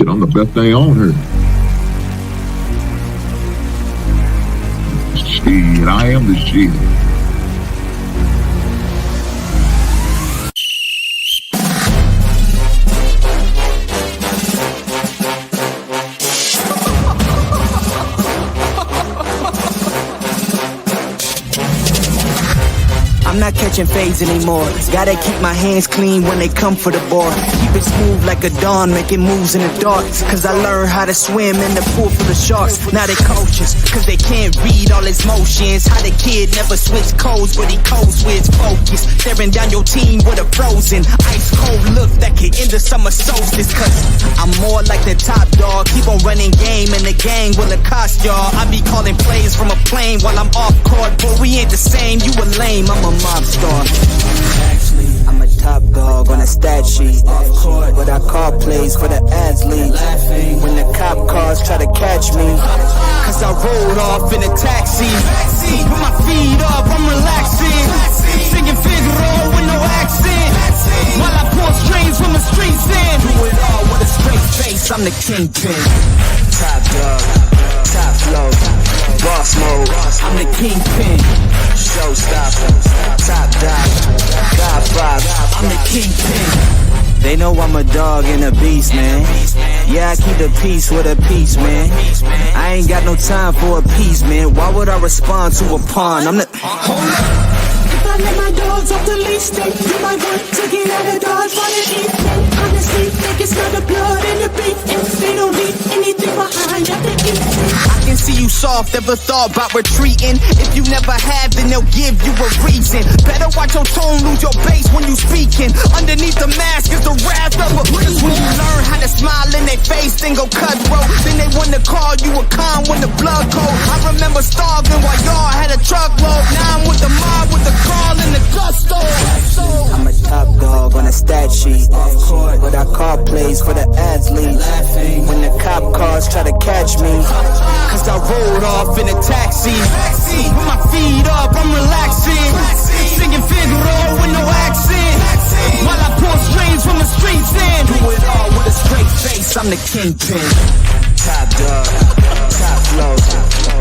Shit, I'm the best thing on here. Shit, I am the shit. I'm not catching fades anymore. Gotta keep my hands clean when they come for the ball. Keep it smooth like a dawn, making moves in the dark. Cause I learned how to swim in the pool full of sharks. Now they cautious, cause they can't read all his motions. How the kid never switch codes, but he codes with focus. Staring down your team with a frozen, ice cold look that could end the summer solstice. Cause I'm more like the top dog. Keep on running game and the gang will accost y'all. I be calling plays from a plane while I'm off court. But we ain't the same, you a lame, I'm a mob star. Actually, I'm a top dog on a stat sheet. Off court, but I call plays for the athletes. When the cop cars try to catch me, cause I rolled off in a taxi. Put my feet up, I'm relaxing. Singing Figaro with no accent. While I pour strings from the streets in. Do it all with a straight face, I'm the kingpin. Top dog, top flow, boss mode, I'm the kingpin. Showstopper, top dog, God vibe, I'm the kingpin. They know I'm a dog and a beast, man. Yeah, I keep the peace with a piece, man. I ain't got no time for a piece, man. Why would I respond to a pawn? I'm the... Hold up. If I let my dogs off the leash, they you might want to get out of dodge while they eat. Honestly, think it's not the blood and the beef. If they don't leave anything behind at the eat. I can see you soft, ever thought about retreating. If you never have, then they'll give you a reason. Better watch your tone, lose your bass when you speaking. Underneath the mask is the wrath of a priest. When you learn how to smile in their face, then go cutthroat. Then they wanna call you a con when the blood cold. I remember starving while y'all had a truckload. Now I'm with the mob with the call and the gusto. I'm a top dog on a stat sheet. Off court, but I call plays for the athletes. When the cop cars try to catch me, cause I rolled off in a taxi. Put my feet up, I'm relaxing. Singing Figaro with no accent. While I pour strings from the streets in. Do it all with a straight face, I'm the kingpin. Top dog, top flow,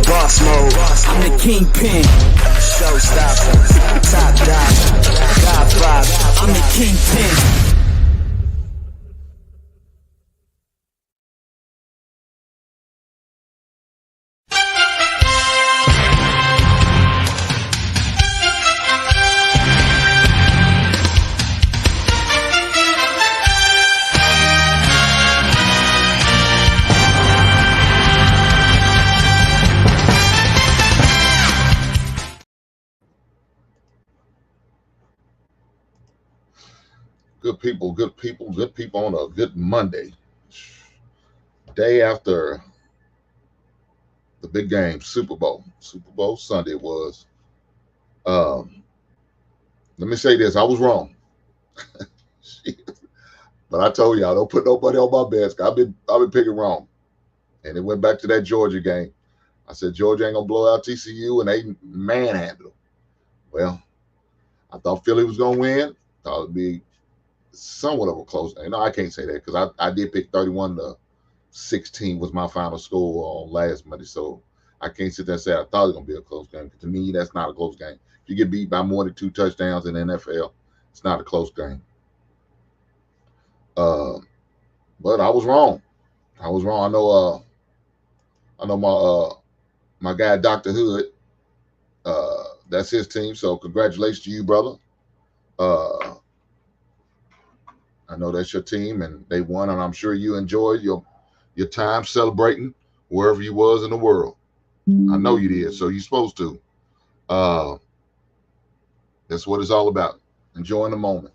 boss mode, I'm the kingpin. Showstopper, top dog, God vibe, I'm the kingpin. Good people on a good Monday. Day after the big game, Super Bowl Sunday it was. Let me say this, I was wrong. But I told y'all, don't put nobody on my best. I've been picking wrong. And it went back to that Georgia game. I said Georgia ain't gonna blow out TCU, and they manhandled them. Well, I thought Philly was gonna win. Thought it'd be somewhat of a close game. No, I can't say that because I did pick 31-16 was my final score on last Monday. So I can't sit there and say I thought it was going to be a close game. To me, that's not a close game. If you get beat by more than 2 touchdowns in the NFL, it's not a close game. But I was wrong. I know my guy, Dr. Hood, that's his team. So congratulations to you, brother. I know that's your team, and they won, and I'm sure you enjoyed your time celebrating wherever you was in the world. I know you did, so you're supposed to. That's what it's all about, enjoying the moment.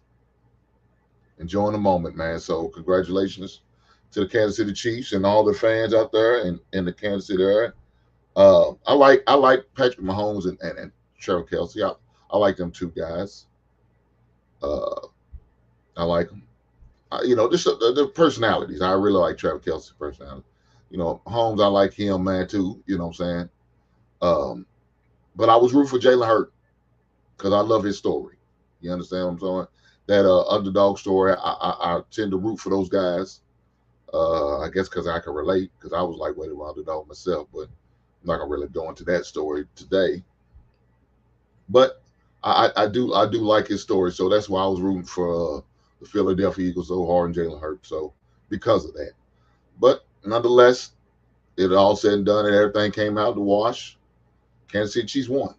Enjoying the moment, man. So congratulations to the Kansas City Chiefs and all the fans out there in the Kansas City area. I like Patrick Mahomes and Travis Kelce. I like them two guys. I like them. Just the personalities. I really like Travis Kelce's personality. Holmes, I like him, man, too. You know what I'm saying? But I was rooting for Jalen Hurts because I love his story. You understand what I'm saying? That underdog story, I tend to root for those guys. I guess because I can relate, because I was lightweight underdog myself, but I'm not gonna really go into that story today. But I do like his story, so that's why I was rooting for the Philadelphia Eagles so hard and Jalen Hurts. So because of that, but nonetheless, it all said and done, and everything came out to wash. Kansas City Chiefs won.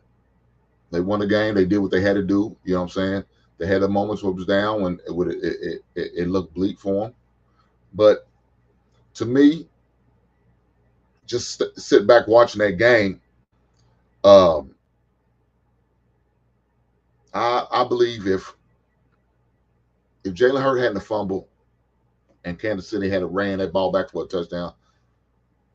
They won the game. They did what they had to do. You know what I'm saying? They had the moments where it was down when it looked bleak for them. But to me, just sit back watching that game. Um, I believe if Jalen Hurts hadn't fumbled and Kansas City had ran that ball back for a touchdown,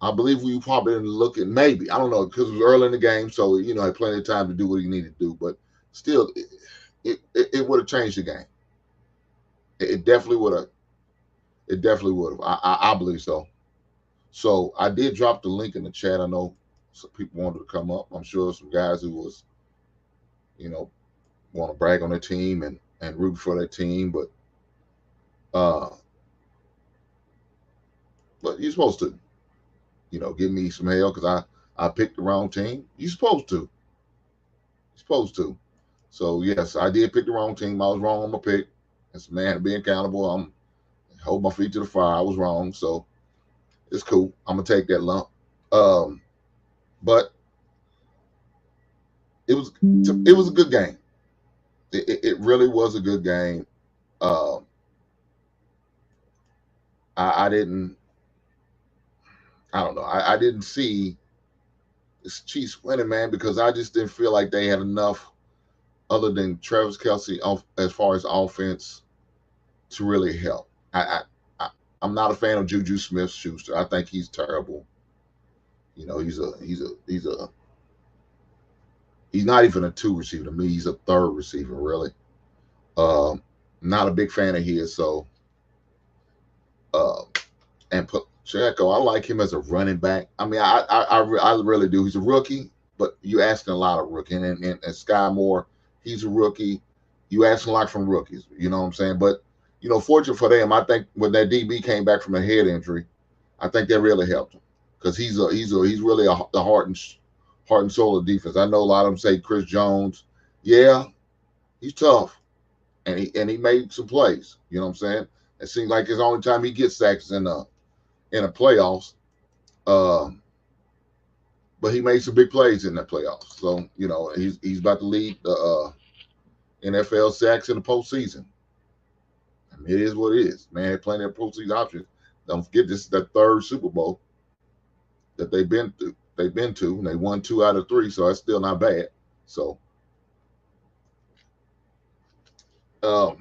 I believe we probably didn't look at, maybe, I don't know, because it was early in the game, so had plenty of time to do what he needed to do. But still, it would have changed the game. It definitely would have. It definitely would have. I believe so. So I did drop the link in the chat. I know some people wanted to come up. I'm sure some guys who was, you know, want to brag on their team and root for their team, uh, but you're supposed to, give me some hell because I picked the wrong team. You're supposed to. You're supposed to. So yes, I did pick the wrong team. I was wrong on my pick. As a man being accountable, I'm hold my feet to the fire. I was wrong, so it's cool. I'm gonna take that lump. But it was a good game. It really was a good game. I didn't. I don't know. I didn't see the Chiefs winning, man, because I just didn't feel like they had enough other than Travis Kelce as far as offense to really help. I'm not a fan of Juju Smith-Schuster. I think he's terrible. He's not even a 2 receiver to me. He's a 3rd receiver, really. Not a big fan of his. So, and Pacheco, I like him as a running back. I mean, I really do. He's a rookie, but you asking a lot of rookie. And Sky Moore, he's a rookie. You asking a lot from rookies. You know what I'm saying? But fortunate for them, I think when that DB came back from a head injury, I think that really helped him because he's really the heart and soul of defense. I know a lot of them say Chris Jones, yeah, he's tough, and he made some plays. You know what I'm saying? It seems like his only time he gets sacks in a playoffs, but he made some big plays in the playoffs. So he's about to lead the NFL sacks in the postseason. I mean, it is what it is, man. They're playing their postseason options. Don't forget, this is the 3rd Super Bowl that they've been to. And they won 2 out of 3, so that's still not bad. So, but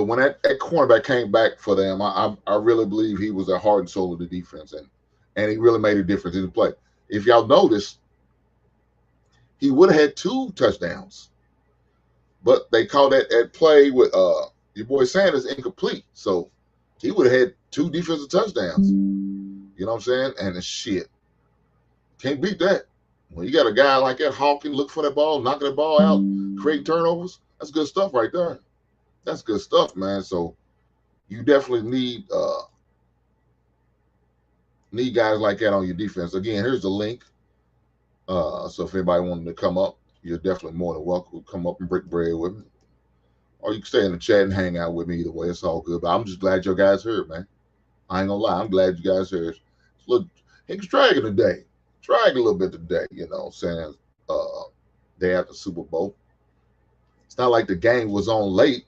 when that cornerback came back for them, I really believe he was the heart and soul of the defense, and he really made a difference in the play. If y'all notice, he would have had 2 touchdowns, but they called that play with your boy Sanders incomplete. So he would have had 2 defensive touchdowns. You know what I'm saying? And shit, can't beat that. When you got a guy like that hawking, look for that ball, knocking the ball out, creating turnovers, that's good stuff right there. That's good stuff, man. So you definitely need guys like that on your defense. Again, here's the link. So if anybody wanted to come up, you're definitely more than welcome to come up and break bread with me. Or you can stay in the chat and hang out with me either way. It's all good. But I'm just glad you guys here, man. I ain't gonna lie. I'm glad you guys here. Look, it's dragging today. Dragging a little bit today, saying day after Super Bowl. It's not like the game was on late.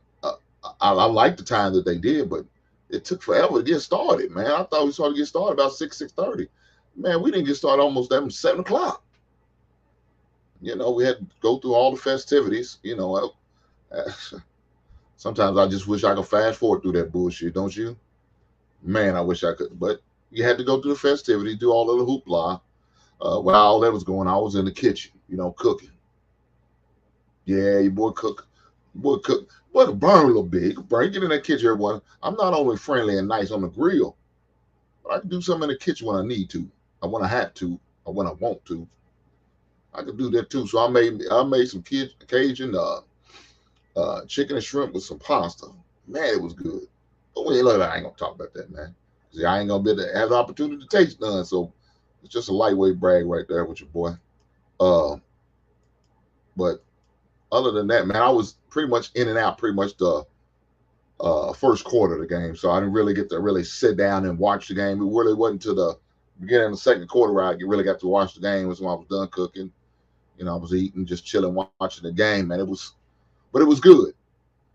I like the time that they did, but it took forever to get started, man. I thought we started to get started about 6:30. Man, we didn't get started almost at 7 o'clock. We had to go through all the festivities. Sometimes I just wish I could fast forward through that bullshit, don't you? Man, I wish I could. But you had to go through the festivities, do all of the hoopla. While all that was going on, I was in the kitchen, cooking. Yeah, your boy cook. Boy, could burn a little bit. You can burn. Get in that kitchen, everyone. I'm not only friendly and nice on the grill, but I can do something in the kitchen when I need to, or when I have to, or when I want to. I could do that too. So I made some Cajun chicken and shrimp with some pasta. Man, it was good. But look, I ain't gonna talk about that, man. See, I ain't gonna be able to have the opportunity to taste none. So it's just a lightweight brag right there with your boy. Uh, but other than that, man, I was pretty much in and out pretty much the first quarter of the game. So I didn't really get to really sit down and watch the game. It really wasn't to the beginning of the second quarter where I really got to watch the game. It was when I was done cooking. You know, I was eating, just chilling, watching the game, man. But it was good.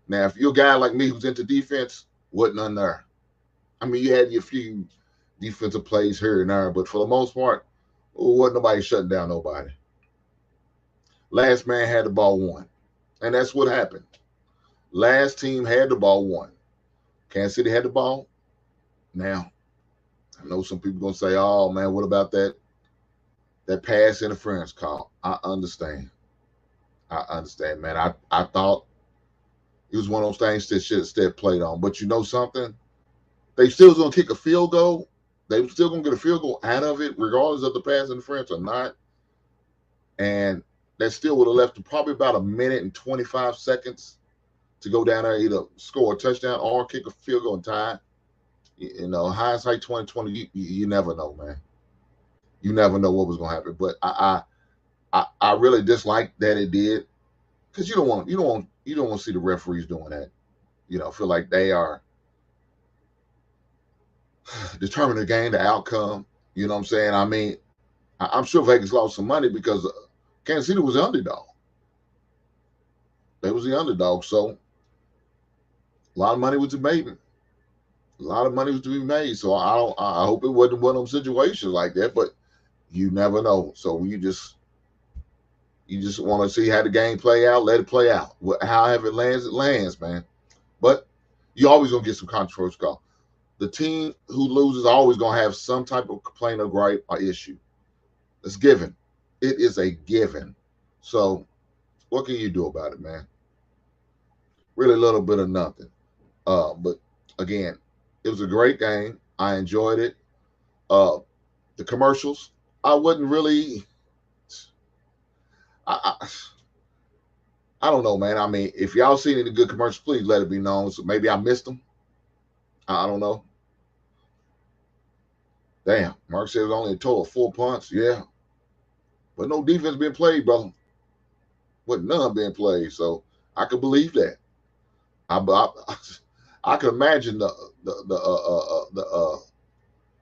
Now, if you're a guy like me who's into defense, wasn't none there. I mean, you had your few defensive plays here and there, but for the most part, wasn't nobody shutting down nobody. Last man had the ball won. And that's what happened. Last team had the ball won. Kansas City had the ball. Now, I know some people going to say, oh, man, what about that pass interference call? I understand. Man. I thought it was one of those things that should have stayed played on. But you know something? They still going to kick a field goal. They were still going to get a field goal out of it, regardless of the pass interference or not. And that still would have left probably about a minute and 25 seconds to go down there, either score a touchdown or kick a field goal and tie. You know, hindsight 2020, you never know, man. You never know what was going to happen. But I really dislike that it did, because you don't want to see the referees doing that. You know, feel like they are determining the game, the outcome. You know what I'm saying? I mean, I'm sure Vegas lost some money because Kansas City was the underdog. They was the underdog, so a lot of money was made. A lot of money was to be made. So I hope it wasn't one of them situations like that, but you never know. So you just want to see how the game play out, let it play out. However it lands, man. But you always gonna get some controversial call. The team who loses always gonna have some type of complaint or gripe or issue. It's given. It is a given. So what can you do about it, man? Really a little bit of nothing. But again, it was a great game. I enjoyed it. The commercials, I wouldn't really. I don't know, man. I mean, if y'all seen any good commercials, please let it be known. So maybe I missed them. I don't know. Damn, Mark said it was only a total of 4 punts. Yeah, but no defense being played, brother. But none being played, so I could believe that. I could imagine the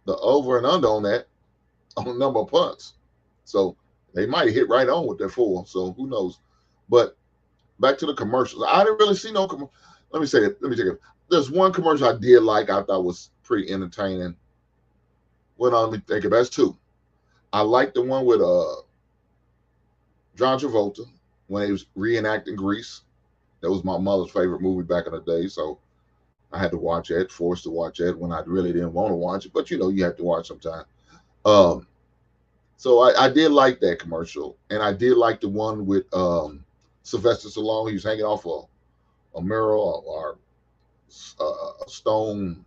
over and under on that, on the number of punts. So they might hit right on with their 4. So who knows? But back to the commercials. I didn't really see no. Let me say it. Let me take it. There's one commercial I did like. I thought was pretty entertaining. Well, let me think about it. That's 2. I liked the one with John Travolta when he was reenacting Grease. That was my mother's favorite movie back in the day, so I had to watch it, forced to watch it when I really didn't want to watch it. But you know, you have to watch sometime. So I did like that commercial, and I did like the one with Sylvester Stallone. He was hanging off a mural or a stone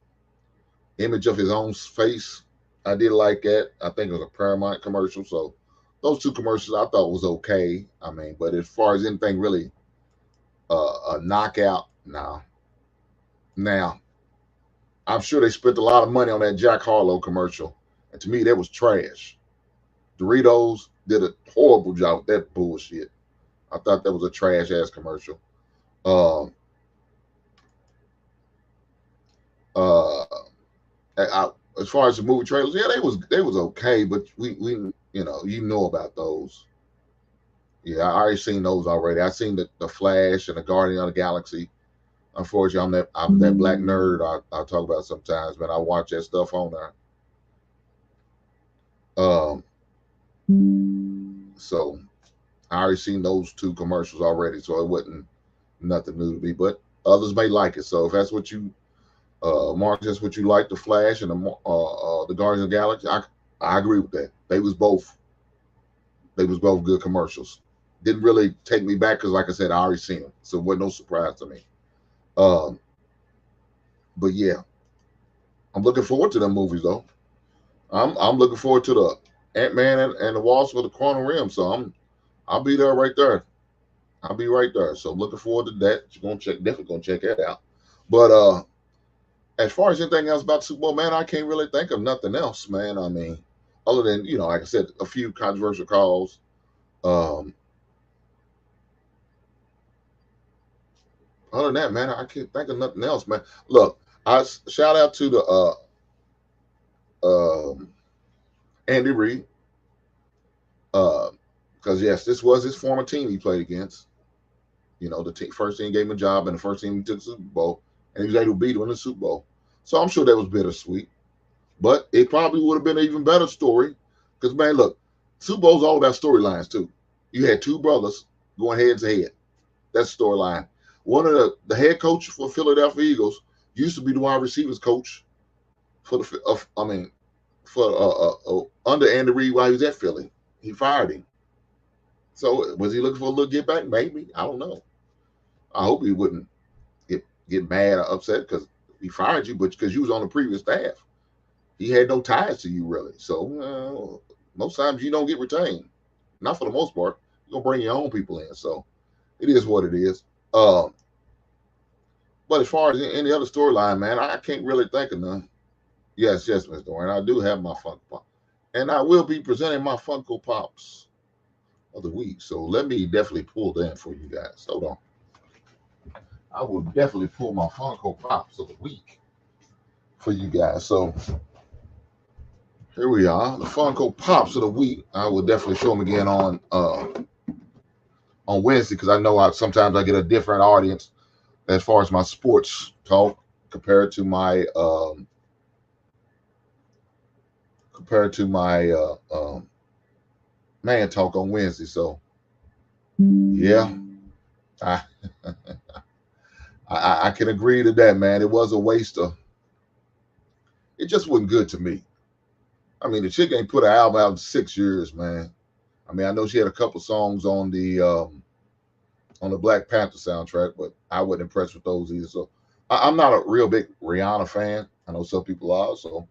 image of his own face. I did like that. I think it was a Paramount commercial. So those 2 commercials I thought was okay. I mean, but as far as anything really a knockout, no. Now, I'm sure they spent a lot of money on that Jack Harlow commercial. And to me, that was trash. Doritos did a horrible job with that bullshit. I thought that was a trash ass commercial. As far as the movie trailers, yeah, they was okay, but we you know about those. Yeah, I already seen those already. I seen the Flash and the Guardian of the Galaxy. Unfortunately, I'm that black nerd I talk about sometimes, but I watch that stuff on there. So I already seen those 2 commercials already, so it wasn't nothing new to me. But others may like it. So if that's what you, Mark, that's what you like, the Flash and the Guardians of the Galaxy, I agree with that. They was both good commercials. Didn't really take me back because, like I said, I already seen them, so it wasn't no surprise to me. But yeah, I'm looking forward to them movies though. I'm looking forward to the Ant-Man and the Wasp for the Quantum Realm. So I'll be there right there. I'll be right there. So I'm looking forward to that. You're definitely gonna check that out. But as far as anything else about the Super Bowl, man, I can't really think of nothing else, man. I mean, other than, like I said, a few controversial calls. Other than that, man, I can't think of nothing else, man. Look, I shout out to the Andy Reid, because yes, this was his former team he played against. The first team gave him a job, and the first team he took the Super Bowl, and he was able to beat him in the Super Bowl. So I'm sure that was bittersweet, but it probably would have been an even better story. Because, man, look, Super Bowl's all about storylines too. You had two brothers going head to head. That's the storyline. One of the head coach for Philadelphia Eagles used to be the wide receivers coach for under Andy Reid while he was at Philly. He fired him. So was he looking for a little get back? Maybe. I don't know. I hope he wouldn't get mad or upset because he fired you, but because you was on the previous staff. He had no ties to you, really. So most times you don't get retained. Not for the most part. You're going to bring your own people in. So it is what it is. But as far as any other storyline, man, I can't really think of none. Yes, Ms. Dorian. I do have my Funko Pop. And I will be presenting my Funko Pops of the week. So let me definitely pull that for you guys. Hold on. I will definitely pull my Funko Pops of the week for you guys. So here we are, the Funko Pops of the week. I will definitely show them again on Wednesday, because I know sometimes I get a different audience as far as my sports talk compared to my man talk on Wednesday. So yeah, I can agree to that, man. It was a waste of. It just wasn't good to me. I mean, the chick ain't put an album out in 6 years, man. I mean, I know she had a couple songs on the Black Panther soundtrack, but I wasn't impressed with those either. So I'm not a real big Rihanna fan. I know some people are. So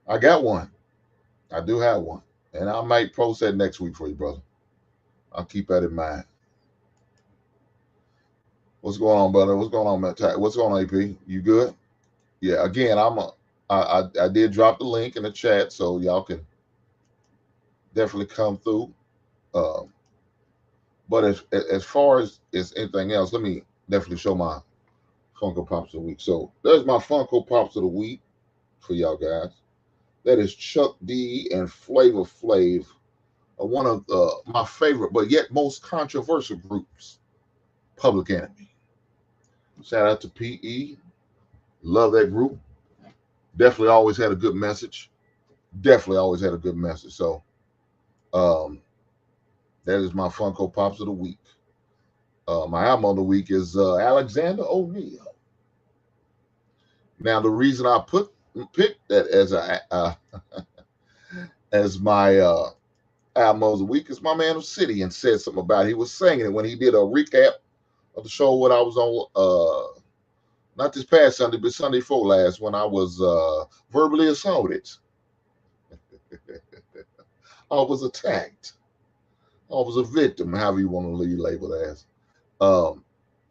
I got one. I do have one, and I might post that next week for you, brother. I'll keep that in mind. What's going on, brother? What's going on, Matt? What's going on, AP? You good? Yeah. Again, I did drop the link in the chat, so y'all can definitely come through. But as far as anything else, let me definitely show my Funko Pops of the week. So there's my Funko Pops of the week for y'all guys. That is Chuck D and Flavor Flav, one of my favorite but yet most controversial groups, Public Enemy. Shout out to PE. Love that group. Definitely always had a good message. So that is my Funko Pops of the week. My album of the week is Alexander O'Neal. Now, the reason I picked that as my album of the week is my man of City, and said something about it. He was singing it when he did a recap of the show when I was on, not this past Sunday, but Sunday before last, when I was verbally assaulted. I was attacked. I was a victim, however you want to label it as.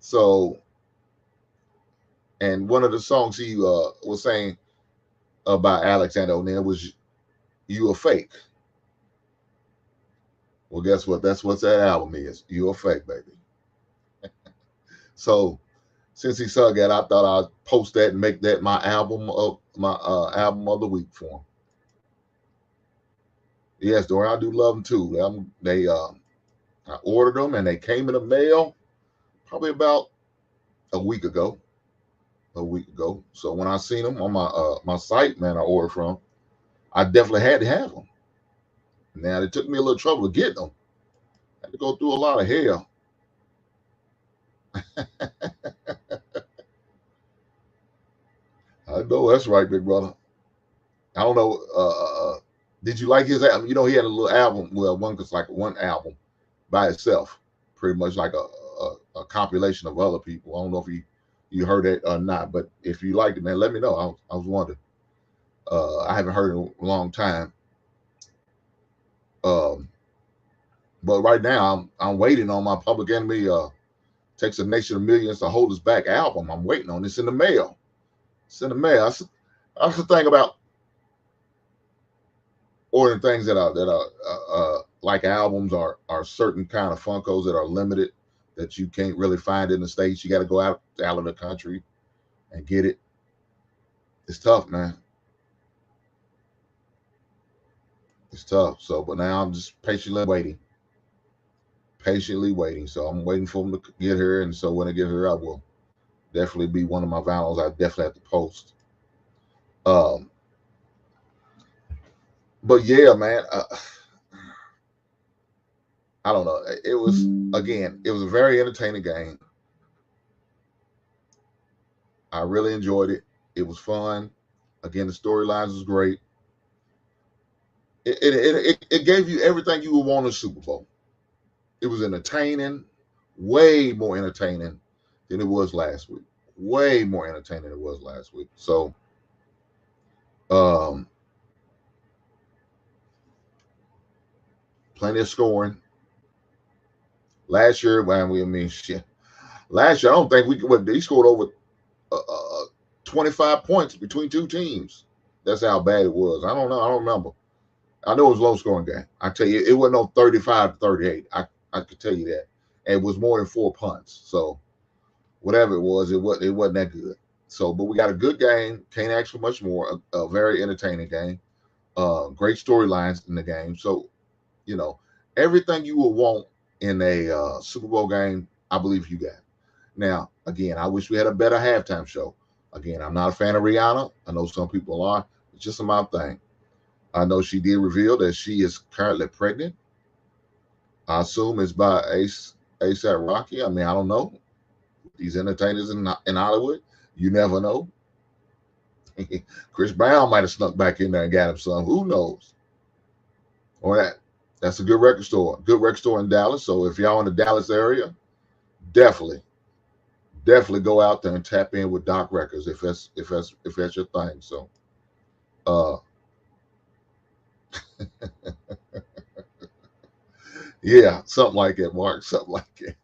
So, and one of the songs he was saying about Alexander O'Neal was "You a Fake." Well, guess what? That's what that album is. You a Fake, baby. So, since he sung that, I thought I'd post that and make that my album of the week for him. Yes, Dorian, I do love them too. I ordered them and they came in the mail probably about a week ago. So when I seen them on my site, man, I ordered from, I definitely had to have them. Now, it took me a little trouble to get them. I had to go through a lot of hell. I know that's right, big brother. I don't know. Did you like his album? You know, he had a little album. Well, one album by itself, pretty much like a compilation of other people. I don't know if you heard it or not, but if you liked it, man, let me know. I was wondering. I haven't heard it in a long time. But right now, I'm waiting on my Public Enemy Takes a Nation of Millions to Hold Us Back album. I'm waiting on it's in the mail. It's in the mail. That's the thing about ordering things that are like albums are certain kind of Funkos that are limited that you can't really find in the States. You got to go out of the country and get it. It's tough, man. It's tough. So, but now I'm just patiently waiting. So I'm waiting for them to get here, and so when I get here, I will definitely be one of my vinyls. I definitely have to post. But yeah, man, I don't know. It was a very entertaining game. I really enjoyed it. It was fun. Again, the storylines was great. It gave you everything you would want in a Super Bowl. It was entertaining, way more entertaining than it was last week. Way more entertaining than it was last week. So, plenty of scoring. Last year, last year I don't think they scored over 25 points between two teams. That's how bad it was. I don't know. I don't remember. I know it was a low scoring game. I tell you, it wasn't no 35-38. I could tell you that. And it was more than 4 punts. So whatever it wasn't that good. So, but we got a good game. Can't ask for much more. A very entertaining game. Great storylines in the game. So, everything you would want in a Super Bowl game, I believe you got. Now, again, I wish we had a better halftime show. Again, I'm not a fan of Rihanna. I know some people are. It's just my thing. I know she did reveal that she is currently pregnant. I assume it's by A$AP Rocky. I mean, I don't know. These entertainers in Hollywood, you never know. Chris Brown might have snuck back in there and got him some. Who knows? Or that's a good record store. Good record store in Dallas. So if y'all in the Dallas area, definitely go out there and tap in with Doc Records if that's your thing. So yeah, something like that, Mark. Something like it.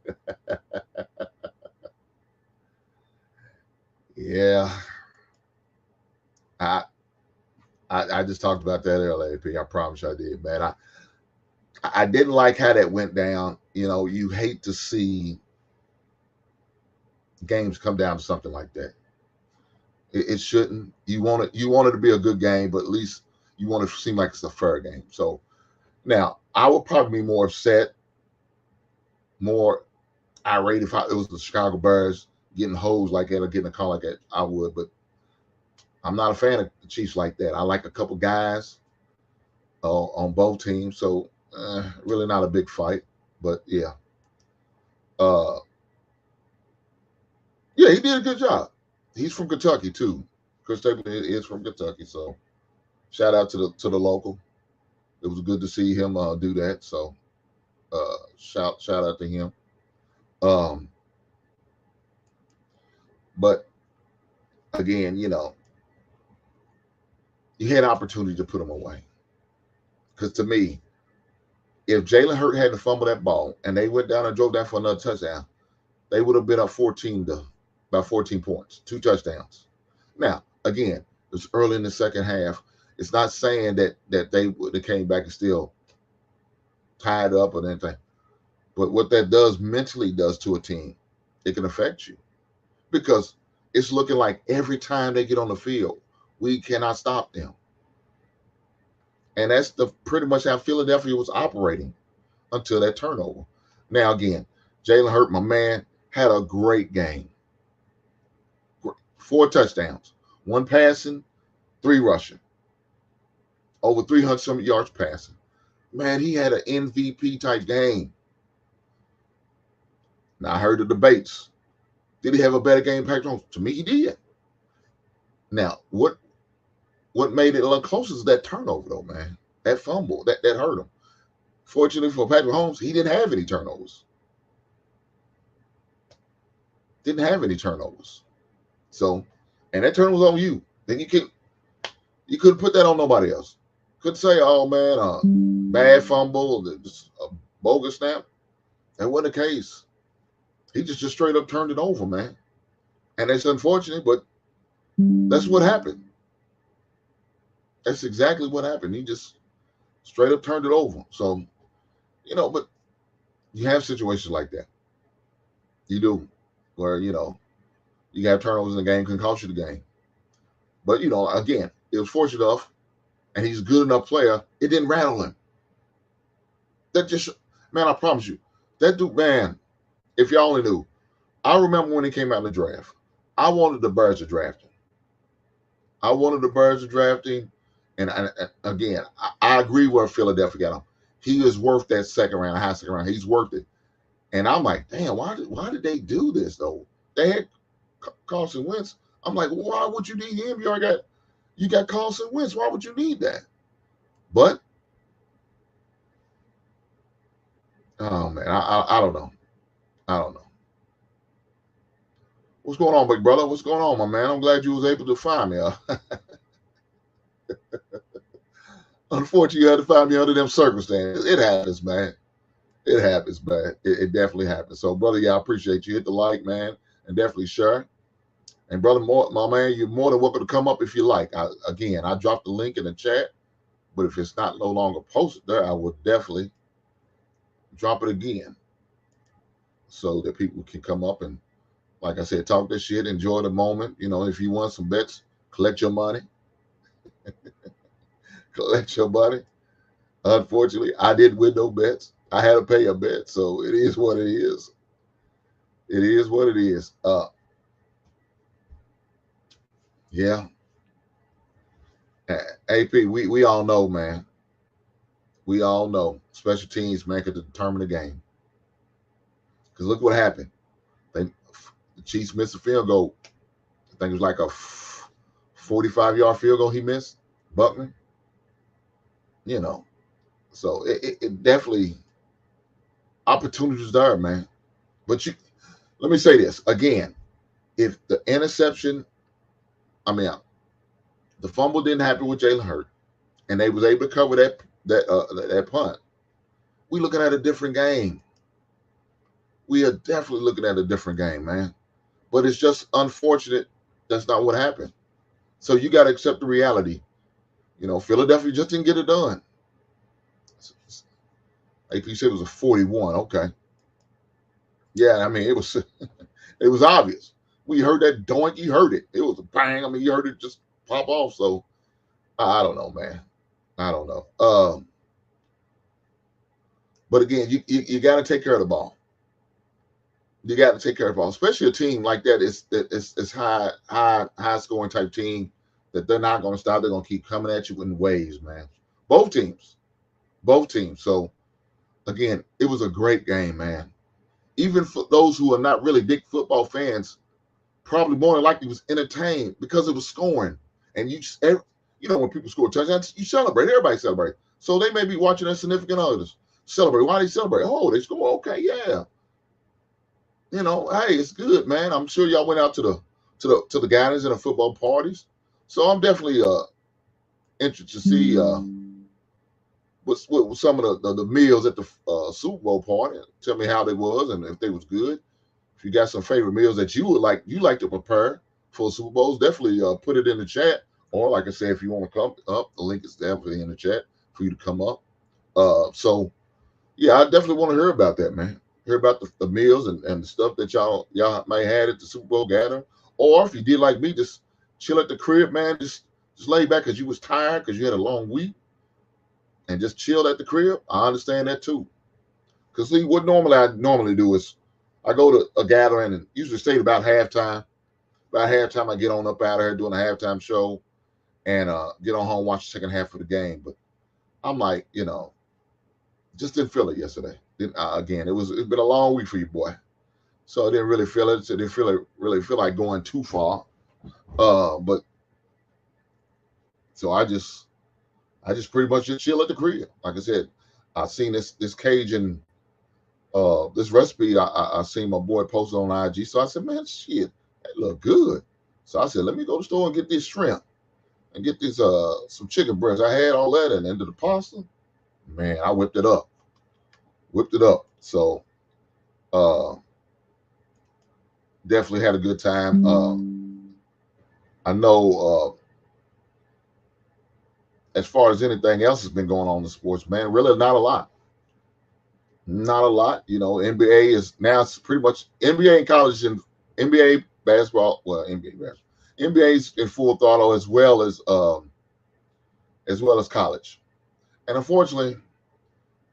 Yeah. I just talked about that earlier, AP. I promise I did, man. I didn't like how that went down. You hate to see games come down to something like that. It shouldn't. You want it to be a good game, but at least you want it to seem like it's a fair game. So now I would probably be more upset, more irate if it was the Chicago Bears getting hosed like that or getting a call like that. I would, but I'm not a fan of the Chiefs like that. I like a couple guys on both teams, so really not a big fight. But yeah, yeah, he did a good job. He's from Kentucky too. Chris Stapleton is from Kentucky, so shout out to the local. It was good to see him do that. So shout out to him. But again, you had an opportunity to put him away. Because to me, if Jalen Hurts hadn't fumbled that ball and they went down and drove down for another touchdown, they would have been up 14 points, 2 touchdowns. Now, again, it's early in the second half. It's not saying that they came back and still tied up or anything. But what that mentally does to a team, it can affect you. Because it's looking like every time they get on the field, we cannot stop them. And that's pretty much how Philadelphia was operating until that turnover. Now, again, Jalen Hurts, my man, had a great game. 4 touchdowns, 1 passing, 3 rushing. Over 300-some yards passing. Man, he had an MVP type game. Now, I heard the debates. Did he have a better game, Patrick Jones? To me, he did. Now, what made it a little closer is that turnover, though, man. That fumble, that hurt him. Fortunately for Patrick Mahomes, he didn't have any turnovers. So, and that turn was on you. Then you couldn't put that on nobody else. Couldn't say, oh man, bad fumble, just a bogus snap. That wasn't the case. He just straight up turned it over, man. And it's unfortunate, but that's what happened. That's exactly what happened. He just straight up turned it over. So, but you have situations like that. You do, where, you have turnovers in the game, can cost you the game. But, again, it was fortunate enough, and he's a good enough player, it didn't rattle him. That just, man, I promise you, that dude, man, if y'all only knew, I remember when he came out in the draft, I wanted the Bears to draft him. And again, I agree where Philadelphia got him. He is worth that high second round. He's worth it. And I'm like, damn, why did they do this, though? They had Carson Wentz. I'm like, why would you need him? You got Carson Wentz. Why would you need that? But, oh, man, I don't know. I don't know. What's going on, big brother? What's going on, my man? I'm glad you was able to find me. Unfortunately, you had to find me under them circumstances. It happens, man. It happens, man. It definitely happens. So, brother, I appreciate you. Hit the like, man, and definitely share. And, brother, my man, you're more than welcome to come up if you like. I dropped the link in the chat, but if it's no longer posted there, I will definitely drop it again so that people can come up and, like I said, talk this shit, enjoy the moment. If you want some bets, collect your money. Collect your money. Unfortunately, I didn't win no bets. I had to pay a bet, so it is what it is. It is what it is. Yeah. AP, we all know, man. We all know special teams, man, could determine the game. Because look what happened. The Chiefs missed a field goal. I think it was like a 45-yard field goal he missed, Buckner. So it definitely opportunities there, man. But let me say this again: if the interception, the fumble didn't happen with Jalen Hurts, and they was able to cover that punt, we looking at a different game. We are definitely looking at a different game, man. But it's just unfortunate that's not what happened. So you got to accept the reality. Philadelphia just didn't get it done. AP said it was a 41. Okay. Yeah, it was it was obvious. We heard that doink. You heard it. It was a bang. You heard it just pop off. So I don't know, man. I don't know. But again, you got to take care of the ball. You got to take care of the ball, especially a team like that. It's high scoring type team that they're not going to stop. They're going to keep coming at you in waves, man. Both teams. So again, it was a great game, man. Even for those who are not really big football fans, probably more than likely was entertained because it was scoring. And when people score touchdowns, you celebrate. Everybody celebrate. So they may be watching their significant others celebrate. Why they celebrate? Oh, they score. Okay, yeah. Hey, it's good, man. I'm sure y'all went out to the gatherings and the football parties. So I'm definitely interested to see what some of the meals at the Super Bowl party. Tell me how they was and if they was good. If you got some favorite meals that you like to prepare for Super Bowls, definitely put it in the chat. Or like I said, if you want to come up, the link is definitely in the chat for you to come up. So yeah, I definitely want to hear about that, man. Hear about the meals and the stuff that y'all may have had at the Super Bowl gathering. Or if you did like me, just chill at the crib, man. Just lay back because you was tired because you had a long week and just chill at the crib. I understand that too. Because see, what I normally do is I go to a gathering and usually stay about halftime. About halftime, I get on up out of here doing a halftime show and get on home, watch the second half of the game. But I'm like, just didn't feel it yesterday. Again, it's been a long week for you, boy. So I didn't really feel it. So I didn't really feel like going too far. But so I just pretty much just chill at the crib. Like I said, I seen this Cajun this recipe I seen my boy posted on IG. So I said, man, shit, that look good. So I said, let me go to the store and get this shrimp and get this some chicken breast. I had all that and into the pasta. Man, I whipped it up. whipped it up. So uh, definitely had a good time. I know as far as anything else has been going on in sports, man, really not a lot. Not a lot. You know, NBA is now it's pretty much NBA and college and NBA basketball. Well, NBA basketball. NBA's in full throttle as well as college. And unfortunately,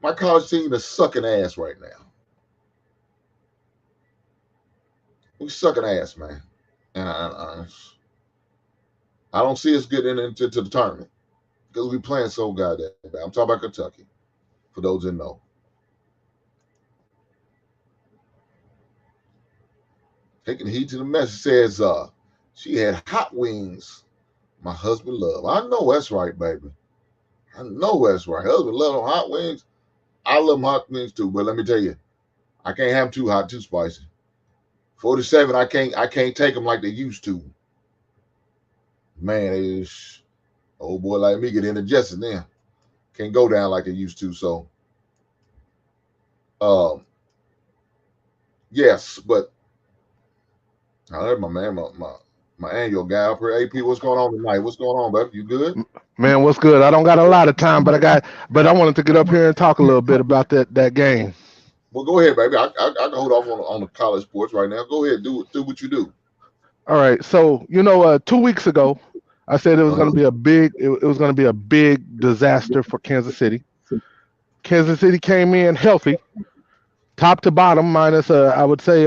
my college team is sucking ass right now. We sucking ass, man. And I don't see us getting into the tournament because we playing so goddamn bad. I'm talking about Kentucky, for those that know. Taking heed to the message says, she had hot wings my husband loved. I know that's right, baby. I know that's right. Husband love them hot wings. I love them hot wings too, but let me tell you, I can't have them too hot, too spicy. 47, I can't take them like they used to. Man, old boy like me get indigestion then. Can't go down like they used to. So, yes, but I heard my man, my annual guy up here. AP, what's going on tonight? What's going on, baby? You good? Man, what's good? I don't got a lot of time, but I wanted to get up here and talk a little bit about that game. Well, go ahead, baby. I can hold off on the college sports right now. Go ahead, do what you do. All right. So 2 weeks ago, I said it was going to be a big disaster for Kansas City. Kansas City came in healthy, top to bottom, minus I would say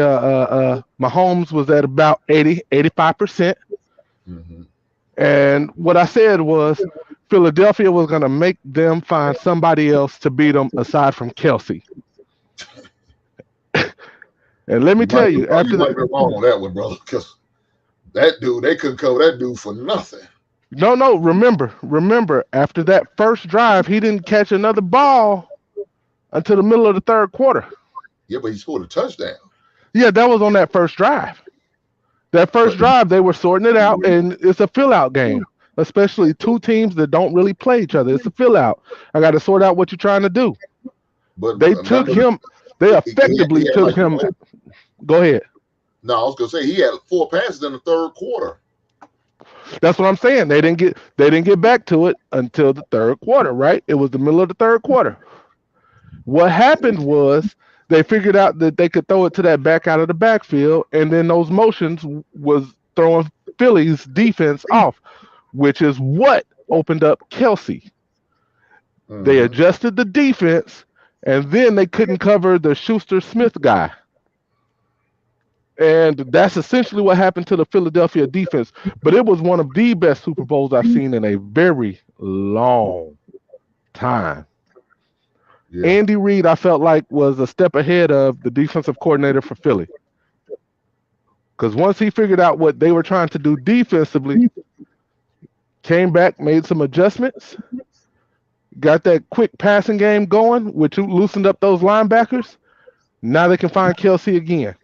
Mahomes was at about 85%. Mm-hmm. And what I said was Philadelphia was going to make them find somebody else to beat them aside from Kelsey. And let me tell you, after might be wrong on that one, brother, because that dude, they couldn't cover that dude for nothing. No, remember, after that first drive, he didn't catch another ball until the middle of the third quarter. Yeah, but he scored a touchdown. Yeah, that was on that first drive. That first drive, they were sorting it out, and it's a fill-out game, especially two teams that don't really play each other. It's a fill-out. I got to sort out what you're trying to do. But they took him. They effectively took him. Go ahead. No, I was gonna say he had 4 passes in the third quarter. That's what I'm saying. They didn't get back to it until the third quarter, right? It was the middle of the third quarter. What happened was they figured out that they could throw it to that back out of the backfield, and then those motions was throwing Philly's defense off, which is what opened up Kelsey. Mm-hmm. They adjusted the defense, and then they couldn't cover the Schuster-Smith guy. And that's essentially what happened to the Philadelphia defense. But it was one of the best Super Bowls I've seen in a very long time. Yeah. Andy Reid, I felt like, was a step ahead of the defensive coordinator for Philly. Because once he figured out what they were trying to do defensively, came back, made some adjustments, got that quick passing game going, which loosened up those linebackers. Now they can find Kelsey again.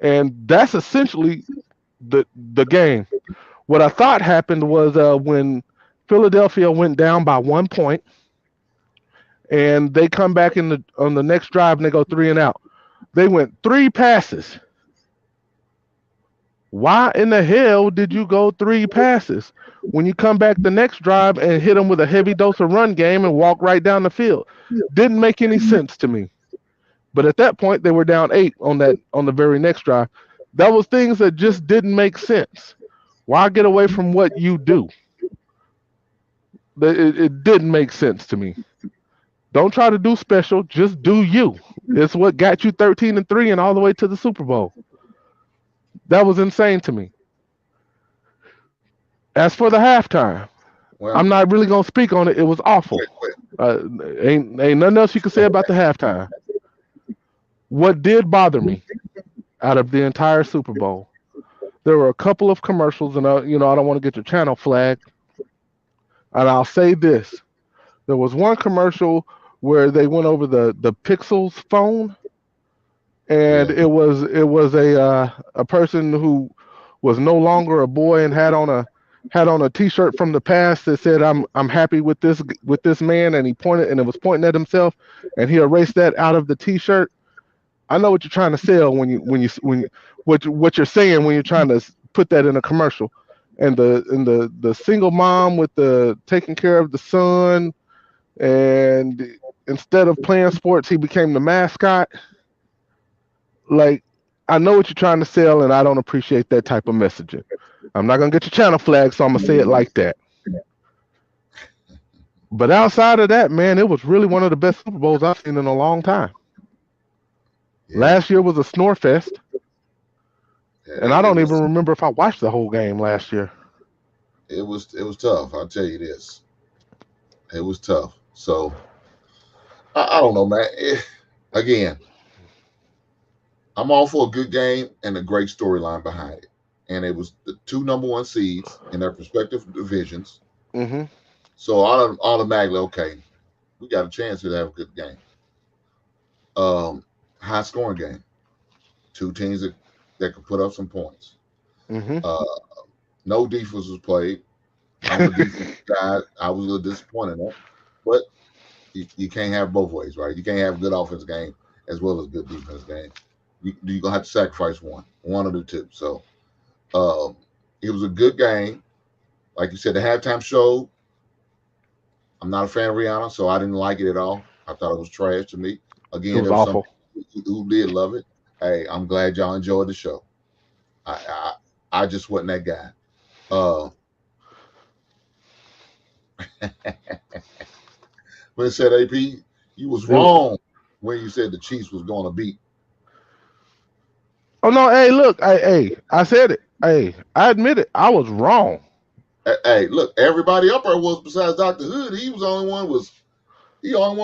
And that's essentially the game. What I thought happened was when Philadelphia went down by 1 point, and they come back on the next drive and they go 3 and out. They went 3 passes. Why in the hell did you go 3 passes when you come back the next drive and hit them with a heavy dose of run game and walk right down the field? Didn't make any sense to me. But at that point, they were down 8 on the very next drive. That was things that just didn't make sense. Why get away from what you do? It didn't make sense to me. Don't try to do special. Just do you. It's what got you 13-3 and all the way to the Super Bowl. That was insane to me. As for the halftime, well, I'm not really gonna speak on it. It was awful. Ain't nothing else you can say about the halftime. What did bother me out of the entire Super Bowl, there were a couple of commercials, and I don't want to get your channel flagged. And I'll say this: there was one commercial where they went over the Pixels phone, and it was a person who was no longer a boy and had on had on a T-shirt from the past that said I'm happy with this man, and he pointed and it was pointing at himself, and he erased that out of the T-shirt. I know what you're trying to sell what you're saying when you're trying to put that in a commercial, and the single mom with the taking care of the son, and instead of playing sports, he became the mascot. Like, I know what you're trying to sell, and I don't appreciate that type of messaging. I'm not gonna get your channel flag, so I'm gonna say it like that. But outside of that, man, it was really one of the best Super Bowls I've seen in a long time. Yeah. Last year was a snore fest, and I don't even remember if I watched the whole game last year. It was tough. I'll tell you this. It was tough. So I don't know, man. Again, I'm all for a good game and a great storyline behind it. And it was the 2 number 1 seeds in their respective divisions. Mm-hmm. So automatically, okay, we got a chance to have a good game. High scoring game. 2 teams that could put up some points. Mm-hmm. No defense was played. I'm a defense guy. I was a little disappointed in that. But you can't have both ways, right? You can't have a good offense game as well as a good defense game. You're going to have to sacrifice one of the two. So it was a good game. Like you said, the halftime show, I'm not a fan of Rihanna, so I didn't like it at all. I thought it was trash to me. Again, it was awful. Who did love it. Hey, I'm glad y'all enjoyed the show. I just wasn't that guy. When it said, AP, you was wrong when you said the Chiefs was going to beat. Oh no! Hey, look! I said it. Hey, I admit it. I was wrong. Hey, look! Everybody up there was besides Dr. Hood. He only one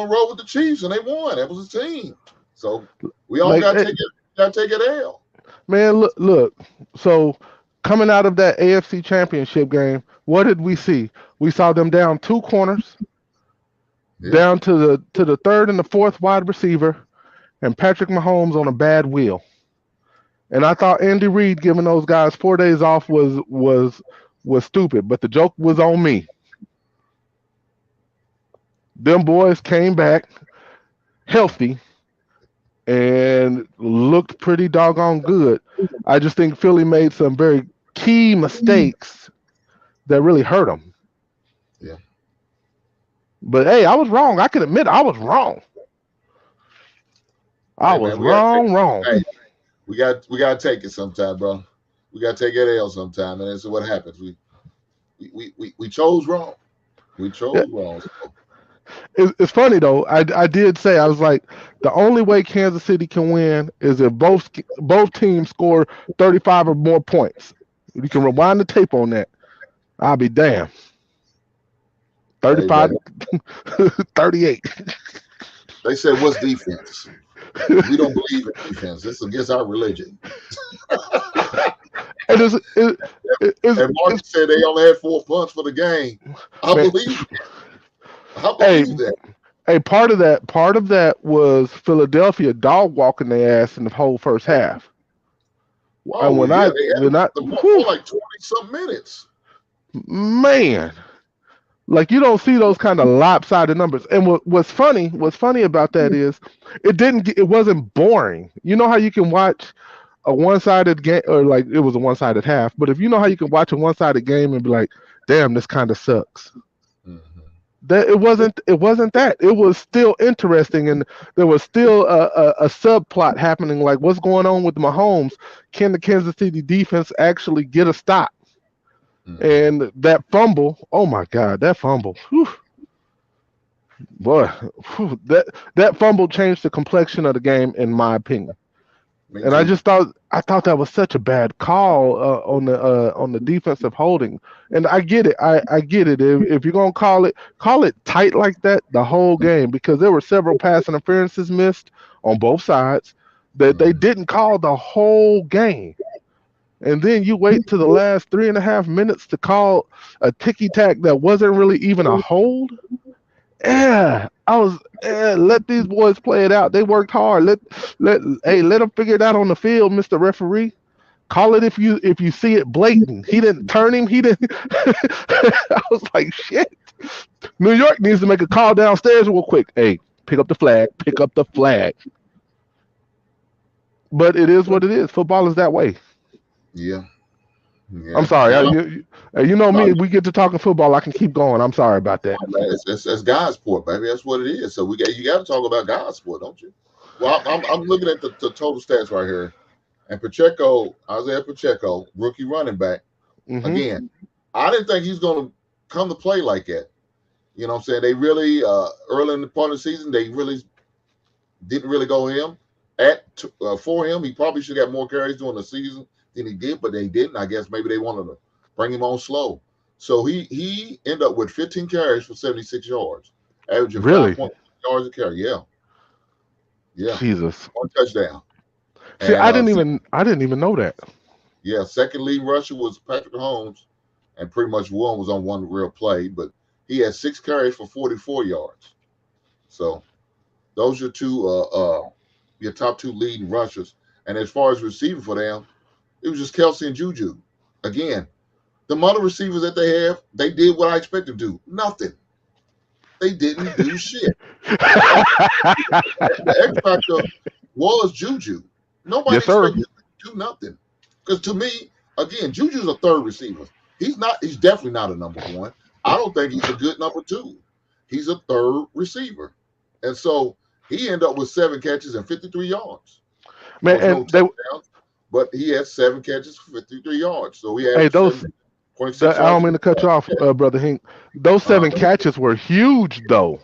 rode with the Chiefs, and they won. That was his team. So we all got to take it L. Man, look. So coming out of that AFC Championship game, what did we see? We saw them down 2 corners, down to the third and the fourth wide receiver, and Patrick Mahomes on a bad wheel. And I thought Andy Reid giving those guys 4 days off was stupid, but the joke was on me. Them boys came back healthy and looked pretty doggone good. I just think Philly made some very key mistakes that really hurt them. Yeah. But hey, I was wrong. I can admit I was wrong. I was wrong. Hey, we got to take it sometime, bro. We got to take that L sometime, and this is what happens. We chose wrong. We chose wrong. It's funny though. I did say, I was like, the only way Kansas City can win is if both teams score 35 or more points. You can rewind the tape on that. I'll be damned. 35, 38. They said, "What's defense?" We don't believe in defense. This is against our religion. And Mark said they only had 4 punts for the game. I believe it. I believe that. Hey, part of that was Philadelphia dog walking their ass in the whole first half. Wow, and when I like 20-some minutes. Man. Like, you don't see those kind of lopsided numbers. And what's funny about that is it wasn't boring. You know how you can watch a one-sided game, or like it was a one-sided half, but if you know how you can watch a one-sided game and be like, damn, this kind of sucks. Mm-hmm. That it wasn't that. It was still interesting, and there was still a subplot happening, like what's going on with Mahomes. Can the Kansas City defense actually get a stop? And that fumble, oh my God, that fumble. Whew. Boy, whew, that fumble changed the complexion of the game, in my opinion. And I thought that was such a bad call on the defensive holding. And I get it. I get it. If you're gonna call it tight like that the whole game, because there were several pass interferences missed on both sides that they didn't call the whole game. And then you wait to the last 3.5 minutes to call a ticky-tack that wasn't really even a hold. Let these boys play it out. They worked hard. Let them figure it out on the field, Mr. Referee. Call it if you see it blatant. He didn't turn him. He didn't. I was like, shit. New York needs to make a call downstairs real quick. Hey, pick up the flag. Pick up the flag. But it is what it is. Football is that way. Yeah. I'm sorry. You know me. We get to talking football. I can keep going. I'm sorry about that. It's God's sport, baby. That's what it is. So you got to talk about God's sport, don't you? Well, I'm looking at the total stats right here, and Pacheco, Isaiah Pacheco, rookie running back. Mhm. Again, I didn't think he's going to come to play like that. You know what I'm saying? They really early in the part of the season, they really didn't really go him for him. He probably should have got more carries during the season than he did, but they didn't. I guess maybe they wanted to bring him on slow. So he ended up with 15 carries for 76 yards, averaging Really? 5.6 yards a carry. Yeah, Jesus. 1 touchdown. See, And, I didn't even know that. Yeah, second lead rusher was Patrick Mahomes, and pretty much one was on one real play, but he had 6 carries for 44 yards. So those are your top 2 leading rushers. And as far as receiving for them, it was just Kelce and Juju. Again, the other receivers that they have, they did what I expected to do. Nothing. They didn't do shit. The X factor was Juju. Nobody expected to do nothing. Because to me, again, Juju's a third receiver. He's definitely not a number 1. I don't think he's a good number 2. He's a third receiver. And so he ended up with 7 catches and 53 yards. Man, and but he had 7 catches for 53 yards. So he had I don't mean to cut you off, Brother Hink. Those 7 catches were huge, though.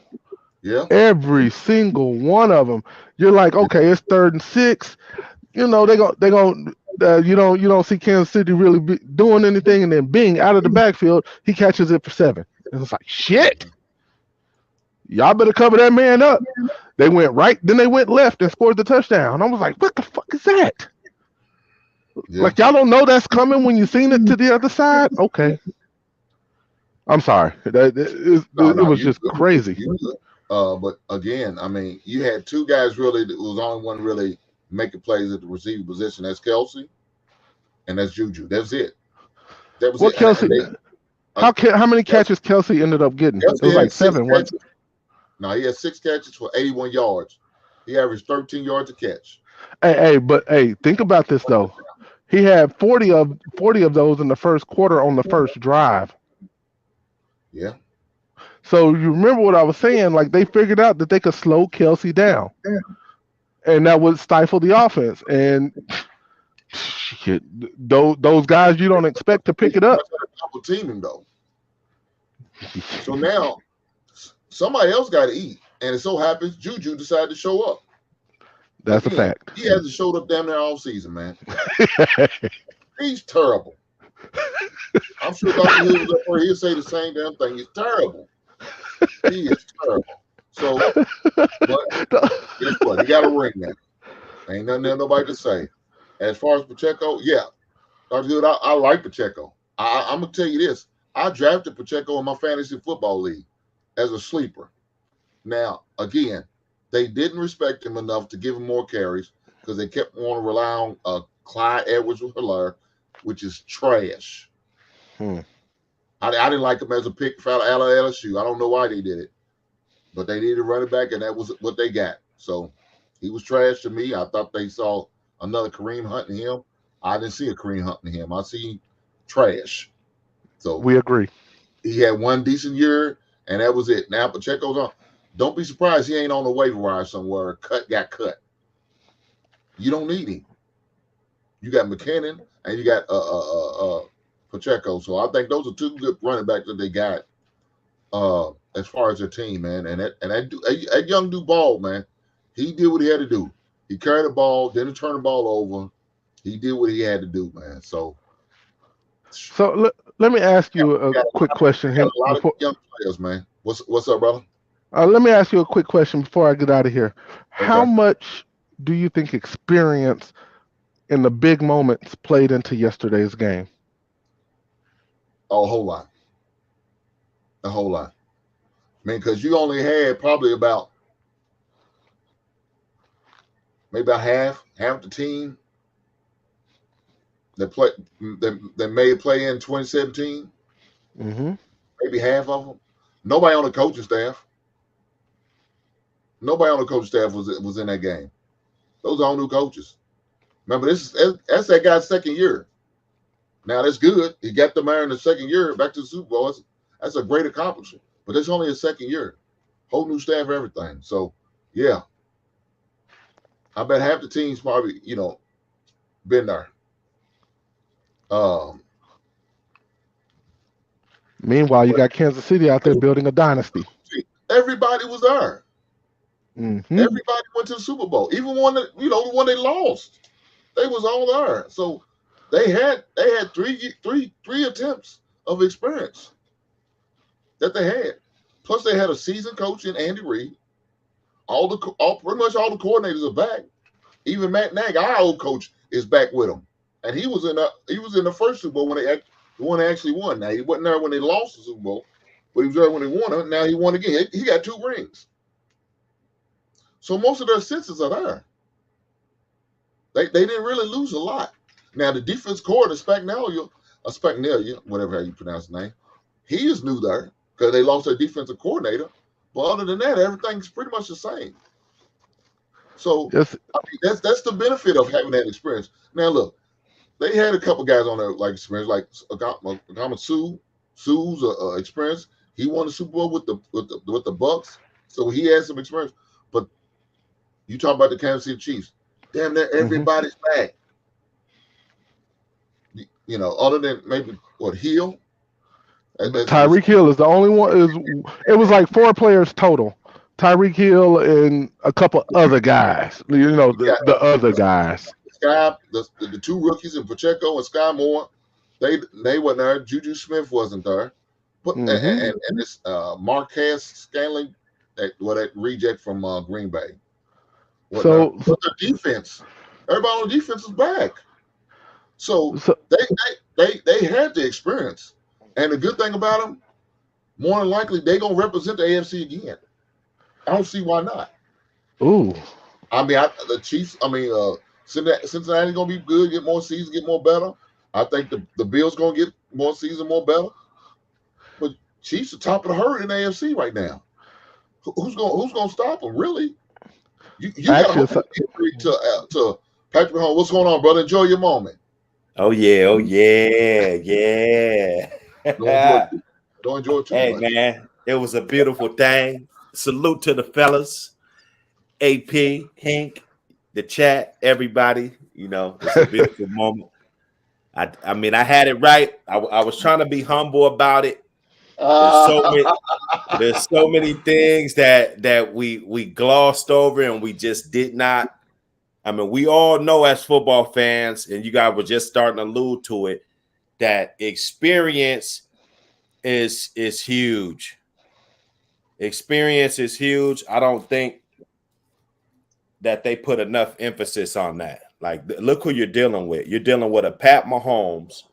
Yeah. Every single one of them. You're like, okay, it's 3rd and 6. You know, they you don't see Kansas City really doing anything, and then being out of the backfield, he catches it for 7. And it's like, shit. Y'all better cover that man up. They went right, then they went left and scored the touchdown. I was like, what the fuck is that? Yeah. Like, y'all don't know that's coming when you seen it to the other side? Okay. I'm sorry. It was just crazy. But again, I mean, you had 2 guys really that was only one really making plays at the receiver position. That's Kelce and that's Juju. That's it. That was it. Kelce, how many catches Kelce ended up getting? It was like 7. No, he had 6 catches for 81 yards. He averaged 13 yards a catch. Hey, think about this though. He had 40 of those in the first quarter on the first drive. Yeah. So you remember what I was saying? Like, they figured out that they could slow Kelce down, and that would stifle the offense. And shit, those guys you don't expect to pick it up. Double teaming though. So now somebody else got to eat, and it so happens Juju decided to show up. That's a fact. He hasn't showed up damn near all season, man. He's terrible. I'm sure Dr. Hill was up there, he'll say the same damn thing. He's terrible. He is terrible. So, but guess what? He got a ring now. Ain't nothing there nobody can say. As far as Pacheco, yeah. Dr. Hill, I like Pacheco. I'm going to tell you this. I drafted Pacheco in my fantasy football league as a sleeper. Now, again, they didn't respect him enough to give him more carries because they kept wanting to rely on Clyde Edwards-Helaire, which is trash. I didn't like him as a pick out of LSU. I don't know why they did it, but they needed a running back, and that was what they got. So he was trash to me. I thought they saw another Kareem Hunt in him. I didn't see a Kareem Hunt in him. I see trash. So we agree. He had 1 decent year, and that was it. Now Pacheco's on. Don't be surprised he ain't on the waiver wire somewhere. Got cut. You don't need him. You got McKinnon and you got Pacheco. So I think those are 2 good running backs that they got as far as their team, man. And that young dude ball, man. He did what he had to do. He carried the ball, didn't turn the ball over. He did what he had to do, man. So let me ask you a quick question here. A lot of young players, man. What's up, brother? Let me ask you a quick question before I get out of here. Okay. How much do you think experience in the big moments played into yesterday's game? Oh, a whole lot. A whole lot. I mean, because you only had probably maybe about half the team that made play in 2017. Mm-hmm. Maybe half of them. Nobody on the coaching staff. Nobody on the coaching staff was in that game. Those are all new coaches. Remember, that's that guy's second year. Now that's good. He got the man in the second year back to the Super Bowl. That's a great accomplishment. But that's only his second year. Whole new staff, everything. So yeah, I bet half the teams probably been there. Meanwhile, you got Kansas City out there building a dynasty. Everybody was there. Mm-hmm. Everybody went to the Super Bowl. Even the one they lost, they was all there. So they had three attempts of experience that they had. Plus, they had a seasoned coach in Andy Reid. Pretty much all the coordinators are back. Even Matt Nagy, our old coach, is back with them. And he was in the first Super Bowl when they actually won. Now he wasn't there when they lost the Super Bowl, but he was there when they won it. Now he won again. He got 2 rings. So most of their senses are there. They didn't really lose a lot. Now the defense coordinator, Spagnuolo, whatever how you pronounce the name, he is new there because they lost their defensive coordinator. But other than that, everything's pretty much the same. So Yes. I mean, that's the benefit of having that experience. Now look, they had a couple guys on there experience, like Sue's experience. He won the Super Bowl with the Bucks, so he had some experience. But you talk about the Kansas City Chiefs, damn near everybody's back. Other than maybe Hill. Tyreek Hill is the only one. It was like 4 players total. Tyreek Hill and a couple other guys. The other guys. Sky, the 2 rookies in Pacheco and Sky Moore, they weren't there. Juju Smith wasn't there. But and this Marquez Scanlon, that reject from Green Bay. But the defense, everybody on the defense is back. So they had the experience. And the good thing about them, more than likely, they're going to represent the AFC again. I don't see why not. Ooh. I mean, the Chiefs, Cincinnati's going to be good, get more seasons, get more better. I think the Bills going to get more season, more better. But Chiefs are top of the herd in the AFC right now. Who's going to stop them, really? You got to Patrick Mahomes. What's going on, brother? Enjoy your moment. Oh yeah. Don't enjoy it too Hey, much. man, it was a beautiful thing. Salute to the fellas. AP, Hink, the chat, everybody. It's a beautiful moment. I mean, I had it right. I was trying to be humble about it. There's so many things that we glossed over and we just did not. I mean, we all know as football fans, and you guys were just starting to allude to it, that experience is huge. Experience is huge. I don't think that they put enough emphasis on that. Like, look who you're dealing with. You're dealing with a Pat Mahomes,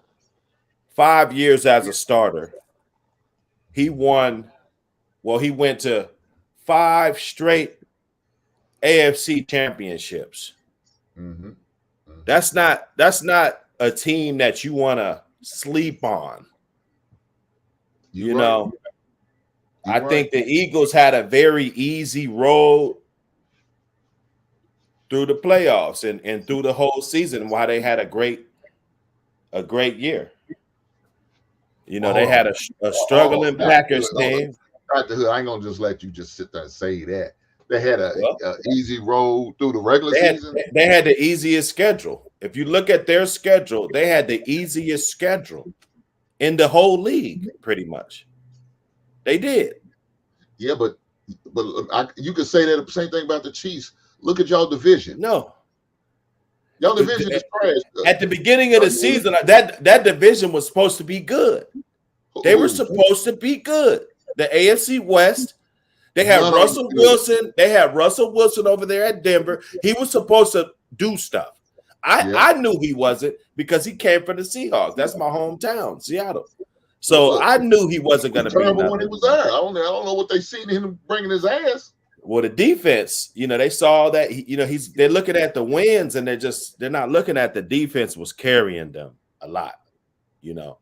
5 years as a starter. He went to 5 straight AFC championships. Mm-hmm. That's not a team that you want to sleep on. I think the Eagles had a very easy road through the playoffs and through the whole season while they had a great year. They had a struggling Packers team. I ain't gonna just let you just sit there and say that. They had an easy road through the regular season. They had the easiest schedule. If you look at their schedule, they had the easiest schedule in the whole league, pretty much. They did. Yeah, but you could say that the same thing about the Chiefs. Look at y'all division. No. Y'all division is trash. At the beginning of the season, that division was supposed to be good. They were supposed to be good. The AFC West. They had Russell Wilson. They had Russell Wilson over there at Denver. He was supposed to do stuff. I knew he wasn't because he came from the Seahawks. That's my hometown, Seattle. So I knew he wasn't going to be terrible when he was there. I don't know what they seen in him bringing his ass. Well, the defense, they saw that they're looking at the wins and they're not looking at the defense was carrying them a lot. Jalen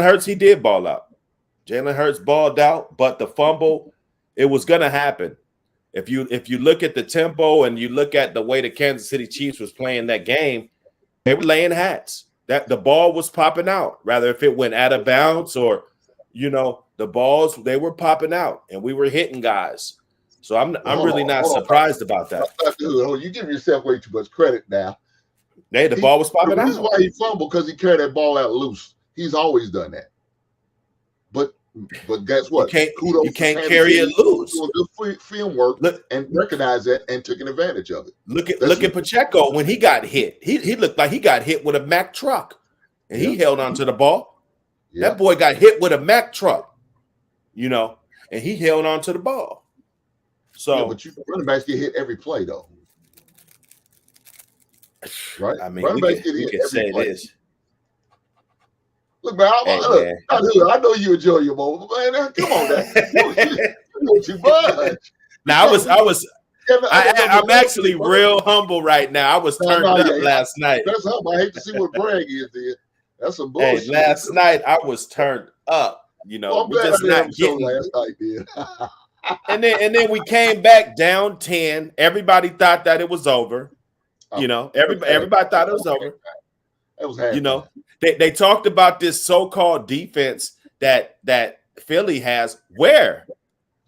Hurts, he did ball out. Jalen Hurts balled out, but the fumble, it was gonna happen. If you look at the tempo and you look at the way the Kansas City Chiefs was playing that game, they were laying hats. That the ball was popping out, rather if it went out of bounds or the balls, they were popping out and we were hitting guys. So I'm really not surprised about that. Dude, you give yourself way too much credit now. The ball was popping out. The reason why he fumbled because he carried that ball out loose. He's always done that. But guess what? You can't carry it loose. Doing good film work and recognize that and taking advantage of it. Look at Pacheco when he got hit. He looked like he got hit with a Mack truck, and he held onto the ball. Yeah. That boy got hit with a Mack truck, and he held onto the ball. So, but running backs get hit every play, though. Right? I mean, we can say this. Look, man, I know you enjoy your moment, man. Come on, man. You know too much. Now, I'm actually real humble right now. I was turned up last night. That's humble. I hate to see what brag is there. That's some bullshit. Hey, last night I was turned up. We're just not getting last night, dude. and then we came back down 10. Everybody thought that it was over. Everybody thought it was over. That was They talked about this so-called defense that Philly has. Where?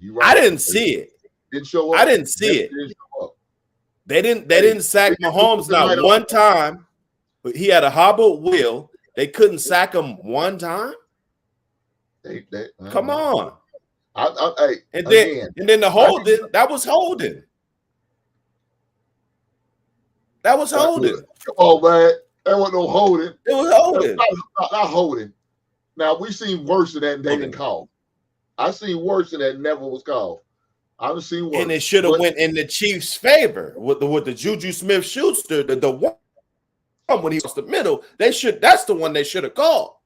Right. I didn't see it. Didn't show up. I didn't see it. They didn't sack Mahomes not one time. But he had a hobbled wheel. They couldn't sack him one time. Come on. And then the holding, that was holding. That was holding. Come on, man. That wasn't no holding. It was holding. Not holding. Now, we've seen worse than that and they didn't call. I've seen worse than that never was called. I've seen worse. And it should have went in the Chiefs' favor with the Juju Smith-Schuster, the one when he was the middle. That's the one they should have called.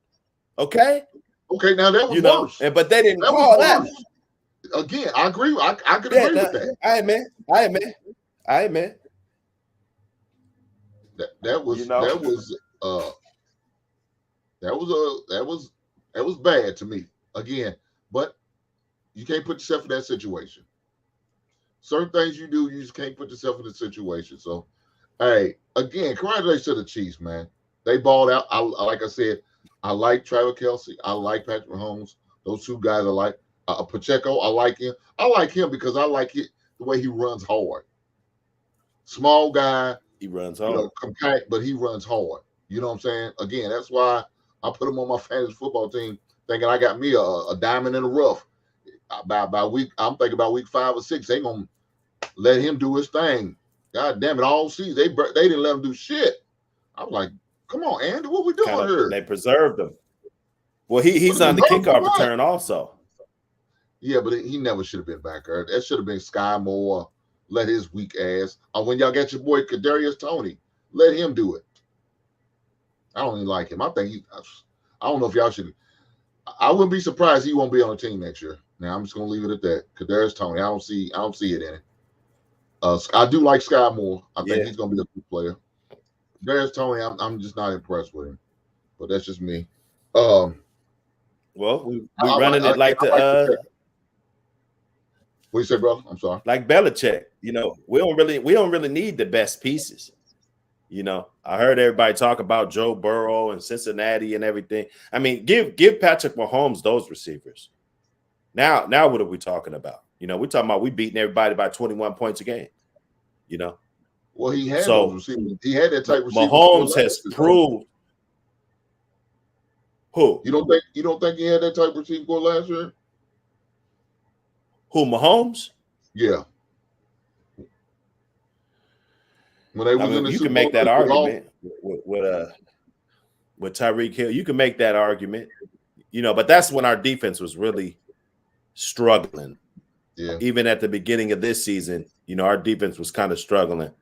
Okay? Okay, now that was worse. But they didn't call that. Again, I agree. I could agree with that. All right, man. That was bad to me. Again, but you can't put yourself in that situation. Certain things you do, you just can't put yourself in the situation. So, hey, again, congratulations to the Chiefs, man. They balled out. Like I said, I like Travis Kelce. I like Patrick Mahomes. Those two guys I like. Pacheco, I like him. I like him because I like it the way he runs hard. Small guy. He runs hard. Compact, but he runs hard. You know what I'm saying? Again, that's why I put him on my fantasy football team, thinking I got me a diamond in the rough. By week, I'm thinking about week 5 or 6, they gonna let him do his thing. God damn it, all season they didn't let him do shit. I'm like, come on, Andy, what we doing here? They preserved him. Well, he's on the kickoff return also. Yeah, but he never should have been back there. That should have been Sky Moore. Let his weak ass. When y'all got your boy Kadarius Toney, let him do it. I don't even like him. I don't know if y'all should. I wouldn't be surprised he won't be on the team next year. Now I'm just gonna leave it at that. Kadarius Toney, I don't see it in it. I do like Sky Moore. I think he's gonna be a good player. Kadarius Toney, I'm just not impressed with him. But that's just me. Well, we running it like the. What you say, bro? I'm sorry. Like Belichick, we don't really need the best pieces. I heard everybody talk about Joe Burrow and Cincinnati and everything. I mean, give Patrick Mahomes those receivers. Now what are we talking about? We're talking about we beating everybody by 21 points a game. Well, he had those receivers. He had that type of receiver. Mahomes has proved. Who? You don't think he had that type of receiver last year? Who, Mahomes? Yeah. When they was in the you can make that argument with Tyreek Hill. You can make that argument, but that's when our defense was really struggling. Yeah. Even at the beginning of this season, our defense was kind of struggling.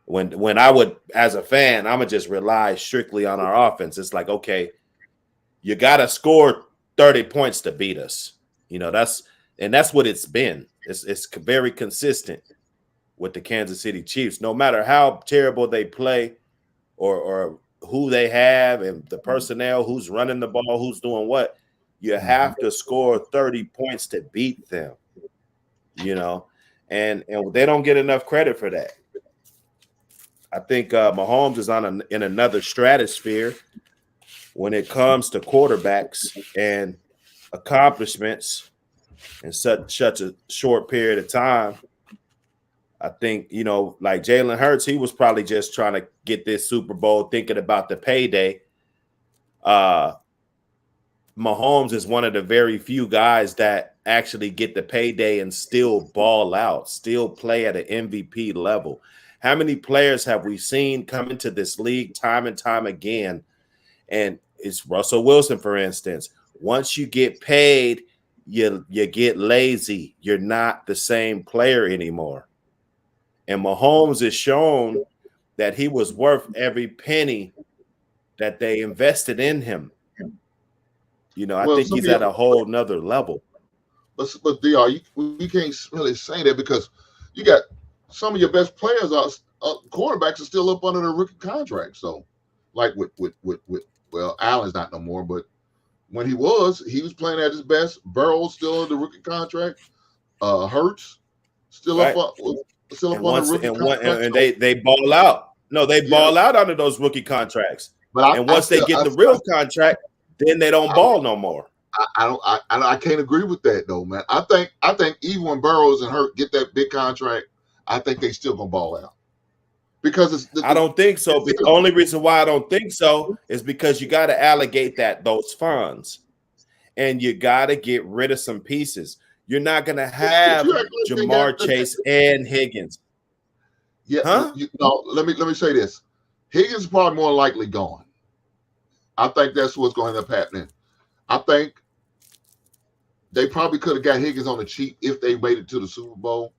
When I would, as a fan, I'm gonna just rely strictly on our offense. It's like, okay, you got to score 30 points to beat us. And that's what it's been. It's very consistent with the Kansas City Chiefs. No matter how terrible they play or who they have and the personnel, who's running the ball, who's doing what, you have to score 30 points to beat them, you know, and they don't get enough credit for that. I think Mahomes is in another stratosphere when it comes to quarterbacks and accomplishments in such a short period of time. I think, you know, like Jalen Hurts, he was probably just trying to get this Super Bowl, thinking about the payday. Mahomes is one of the very few guys that actually get the payday and still ball out, still play at an MVP level. How many players have we seen come into this league time and time again? And it's Russell Wilson, for instance. Once you get paid, you get lazy. You're not the same player anymore. And Mahomes has shown that he was worth every penny that they invested in him. You know, I think he's at a whole nother level. But DR, you can't really say that because you got some of your best players quarterbacks are still up under the rookie contract. So, like with Allen's not no more, but when he was playing at his best. Burrow's still under the rookie contract. Hurts still right. still up on the rookie contract. And they ball out. No, they ball out under those rookie contracts. But once they get the real contract, then they don't ball no more. I can't agree with that though, man. I think even when Burrows and Hurt get that big contract, I think they still gonna ball out. Because I don't think so. The only reason why I don't think so is because you got to allocate those funds, and you got to get rid of some pieces. You're not going to have Jamar Chase and Higgins. Yeah. Huh? No, let me say this. Higgins is probably more likely gone. I think that's what's going to end up happening. I think they probably could have got Higgins on the cheap if they made it to the Super Bowl.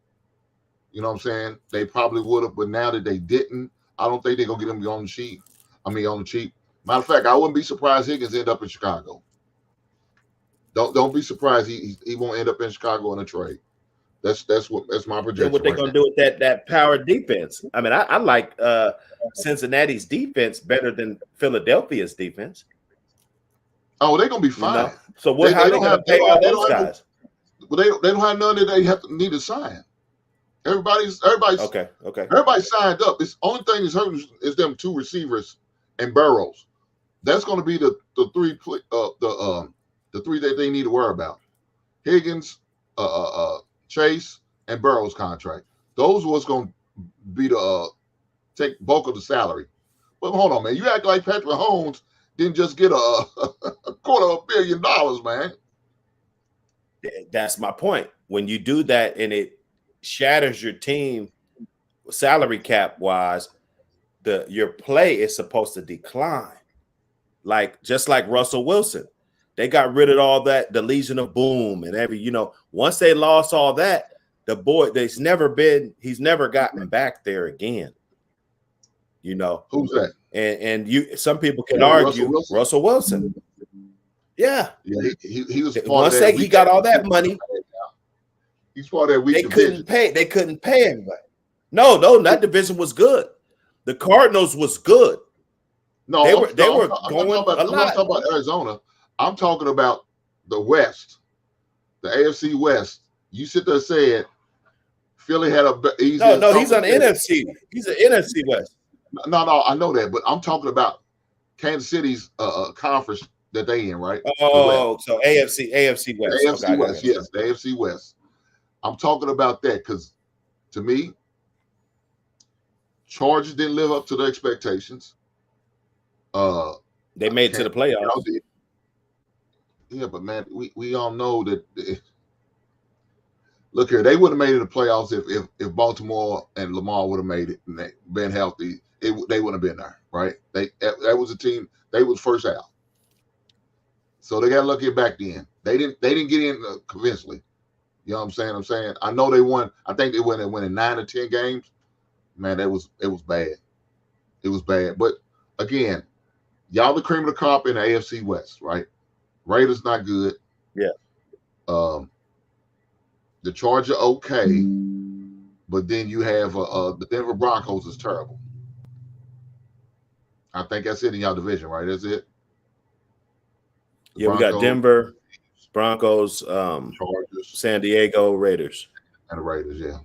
You know what I'm saying? They probably would have, but now that they didn't, I don't think they're going to get him on the cheap. On the cheap. Matter of fact, I wouldn't be surprised Higgins end up in Chicago. Don't be surprised he won't end up in Chicago in a trade. That's my projection. What they're going to do with that power defense? I mean, I like Cincinnati's defense better than Philadelphia's defense. Oh, they're going to be fine. You know? So how are they going to pay all those guys? Well, they don't have none that they need to sign. Everybody's okay. Everybody signed up. It's only thing that's hurting is them two receivers and Burrows. That's going to be the three that they need to worry about. Higgins, Chase, and Burrows contract. Those what's going to be the take bulk of the salary. But hold on, man. You act like Patrick Mahomes didn't just get a $250 million, man. That's my point. When you do that and it shatters your team salary cap wise, your play is supposed to decline. Just like Russell Wilson. They got rid of all that, the Legion of Boom and once they lost all that, he's never gotten back there again. You know. Who's that? And some people can argue Russell Wilson. Yeah. He was once he got all that money. He's part of that weak division. They couldn't pay him. No, that division was good. The Cardinals was good. No, they were I'm not talking about Arizona. I'm talking about the West, the AFC West. You sit there and said Philly had a easy. No, he's on the NFC. He's an NFC West. No, I know that, but I'm talking about Kansas City's conference that they in, right? Oh, so AFC West. AFC West, yes, the AFC West. I'm talking about that because, to me, Chargers didn't live up to their expectations. They made it to the playoffs. Yeah, but man, we all know that. Look here, they would have made it to the playoffs if Baltimore and Lamar would have made it and they been healthy. They wouldn't have been there, right? That was a team. They was first out, so they got lucky back then. They didn't get in convincingly. You know what I'm saying? I know they won. I think they went in 9 or 10 games. Man, it was bad. It was bad. But again, y'all the cream of the crop in the AFC West, right? Raiders not good. Yeah. The Chargers okay, but then you have the Denver Broncos is terrible. I think that's it in your division, right? That's it. Yeah, we got Denver, Broncos, Chargers, San Diego Raiders, and the Raiders. Yeah.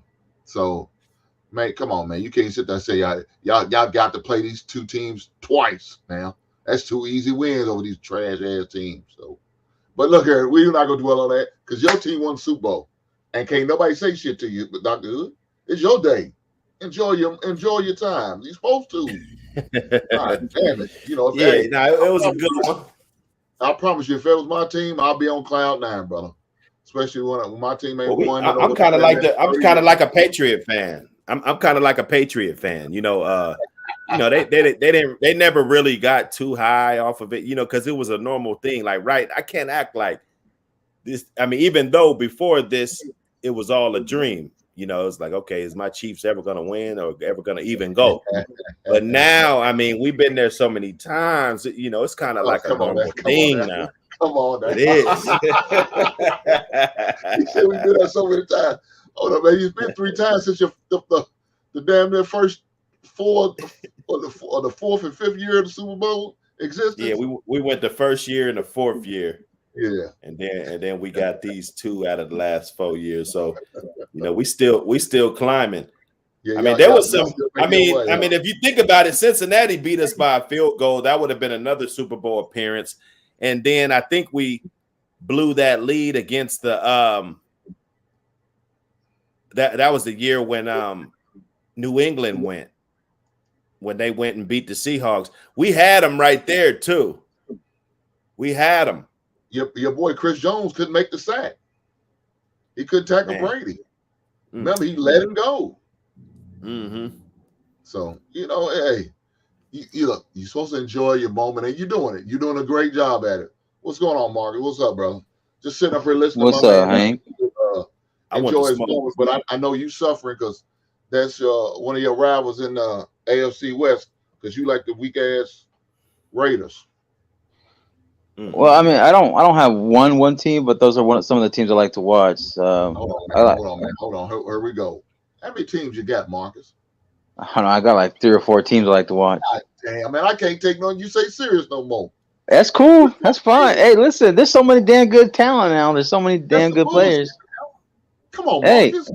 So, man, come on, man. You can't sit there and say y'all got to play these two teams twice now. That's 2 easy wins over these trash ass teams. So, but look here, we're not gonna dwell on that because your team won the Super Bowl, and can't nobody say shit to you. But Dr. Hood, it's your day. Enjoy your time. You're supposed to. God damn it. You know. Yeah, it was a good one. I promise you, if it was my team, I'll be on cloud 9, brother. Especially when my team ain't won. I'm kind of like a Patriot fan. I'm kind of like a Patriot fan. You know, they never really got too high off of it. You know, because it was a normal thing. Like, right, I can't act like this. I mean, even though before this, it was all a dream. You know, it's like, okay, is my Chiefs ever going to win or ever going to even go? But now, I mean, we've been there so many times. You know, it's kind of like a normal thing now. Come on, it is. He said we did that so many times. Hold on, man. It's been 3 times since the damn near first 4 or the 4th and 5th year of the Super Bowl existence. Yeah, we went the first year and the 4th year. Yeah, and then we got these 2 out of the last 4 years. So, you know, we still climbing. Yeah, I mean, there was some. I mean, if you think about it, Cincinnati beat us by a field goal. That would have been another Super Bowl appearance. And then I think we blew that lead against the that was the year when New England went, when they went and beat the Seahawks. We had them right there too. We had them. Your boy Chris Jones couldn't make the sack. He couldn't tackle Brady. Remember, he let him go. Mm-hmm. So, you know, hey, you're supposed to enjoy your moment, and you're doing it. You're doing a great job at it. What's going on, Marcus? What's up, brother? Just sitting up here listening. What's up, Hank? Enjoy his moment, but I know you suffering because that's one of your rivals in the AFC West because you like the weak-ass Raiders. Well, I mean, I don't have one team, but those are some of the teams I like to watch. Hold on, man. Hold on. Here we go. How many teams you got, Marcus? I don't know. I got like 3 or 4 teams I like to watch. God damn, man. I can't take none you say serious no more. That's cool. That's fine. Hey, listen, there's so many damn good talent now. There's so many damn good players. Come on, Marcus.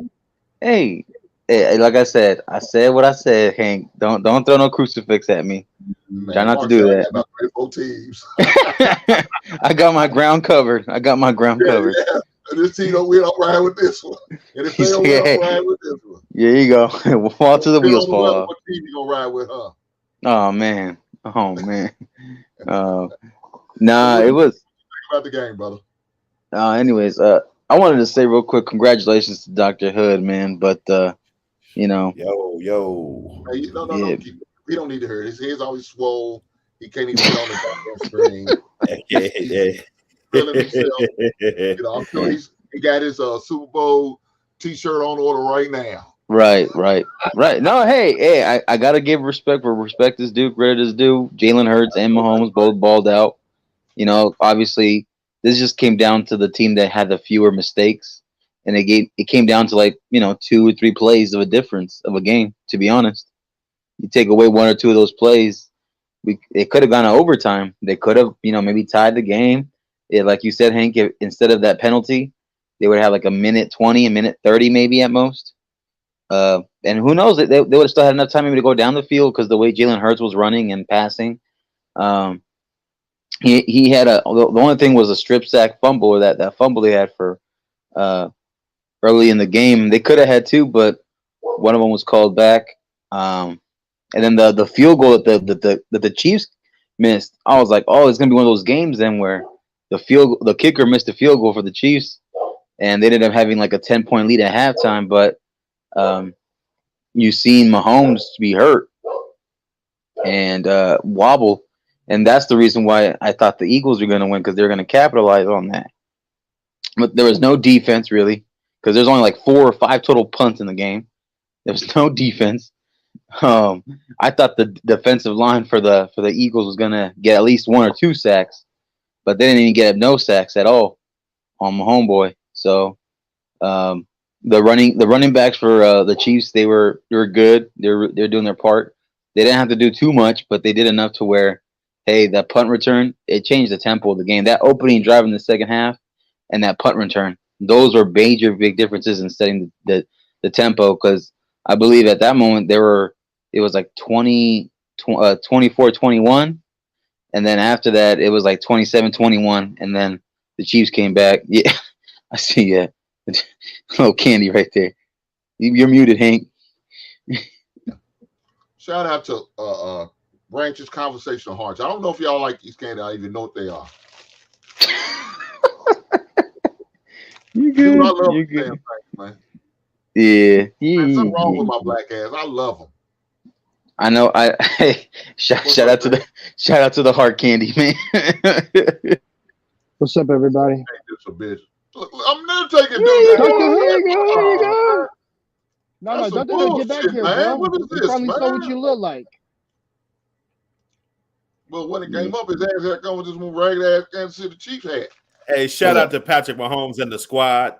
Hey, like I said what I said, Hank. Don't throw no crucifix at me. Man, try not to do that. About 3 or 4 teams. I got my ground covered. Yeah. This team we don't ride with this one. And if they don't ride with this one. There you go. We'll fall to the wheels fall off. What team you gonna ride with, huh? Oh man. Nah, it was. Think about the game, brother. Anyways, I wanted to say real quick, congratulations to Dr. Hood, man. But you know, yo. Hey, no. We don't need to hear it. His head's always swole. He can't even get on the goddamn screen. Yeah. Feeling himself. You know, I'm sure he got his Super Bowl T-shirt on order right now. Right. No, hey, I gotta give respect where respect is due, credit is due. Jalen Hurts and Mahomes both balled out. You know, obviously, this just came down to the team that had the fewer mistakes, and it came down to 2 or 3 plays of a difference of a game. To be honest, you take away 1 or 2 of those plays, it could have gone to overtime. They could have, maybe tied the game. Like you said, Hank, instead of that penalty, they would have like a minute 20, a minute 30, maybe at most. And who knows? They would have still had enough time maybe to go down the field because the way Jalen Hurts was running and passing. He had the only thing was a strip sack fumble, that fumble they had for early in the game. They could have had 2, but one of them was called back. And then the field goal that the Chiefs missed, I was like, oh, it's gonna be one of those games then where the kicker missed a field goal for the Chiefs, and they ended up having like a 10-point lead at halftime. But you seen Mahomes be hurt and wobble, and that's the reason why I thought the Eagles were going to win, because they're going to capitalize on that. But there was no defense really, because there's only like 4 or 5 total punts in the game. There was no defense. I thought the defensive line for the Eagles was going to get at least 1 or 2 sacks, but they didn't even get no sacks at all on my homeboy. So The running backs for the Chiefs, they were good. They're doing their part. They didn't have to do too much, but they did enough to where, hey, that punt return, it changed the tempo of the game. That opening drive in the second half and that punt return, those were major big differences in setting the tempo, because I believe at that moment it was like 24-21, and then after that it was like 27-21, and then the Chiefs came back. Yeah, I see. Yeah, little candy right there. You're muted, Hank. Shout out to Branch's Conversational Hearts. I don't know if y'all like these candy. I even know what they are. You good? Dude, I love You them damn good? things, man. Yeah. Man, something wrong with my black ass. I love them. I know. Shout out to the heart candy, man. What's up, everybody? Ain't this a bitch? Look, I'm never taking dude. Here you go. No, That's some Dr. Hood, get back bullshit, here, man. bro. What is We this, finally saw what man? you look like. Well, when it came up, his ass had come with this ragged ass Kansas City Chiefs hat. Hey, shout out to Patrick Mahomes and the squad.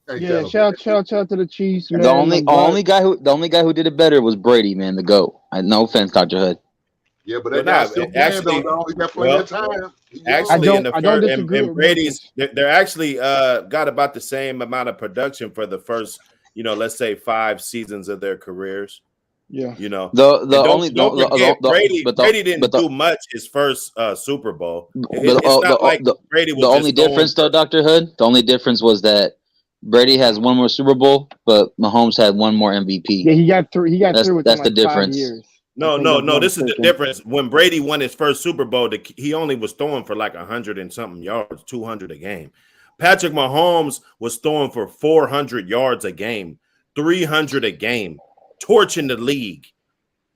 Ain't Yeah, that a shout out to the Chiefs, man. The only guy who did it better was Brady, man, the GOAT. No offense, Dr. Hood. Yeah, but Well, that guy nah, still actually- playing, though. He got plenty of time. Actually, in the I don't first, disagree and with Brady's, they're actually got about the same amount of production for the first, let's say 5 seasons of their careers. Yeah. Don't forget, Brady didn't do much his first Super Bowl. It's not like Brady was the only difference, though, Dr. Hood. The only difference was that Brady has one more Super Bowl, but Mahomes had one more MVP. Yeah, he got through. That's the difference. 5 years. No. This is the difference. When Brady won his first Super Bowl, he only was throwing for like 100 and something yards, 200 a game. Patrick Mahomes was throwing for 400 yards a game, 300 a game, torching the league,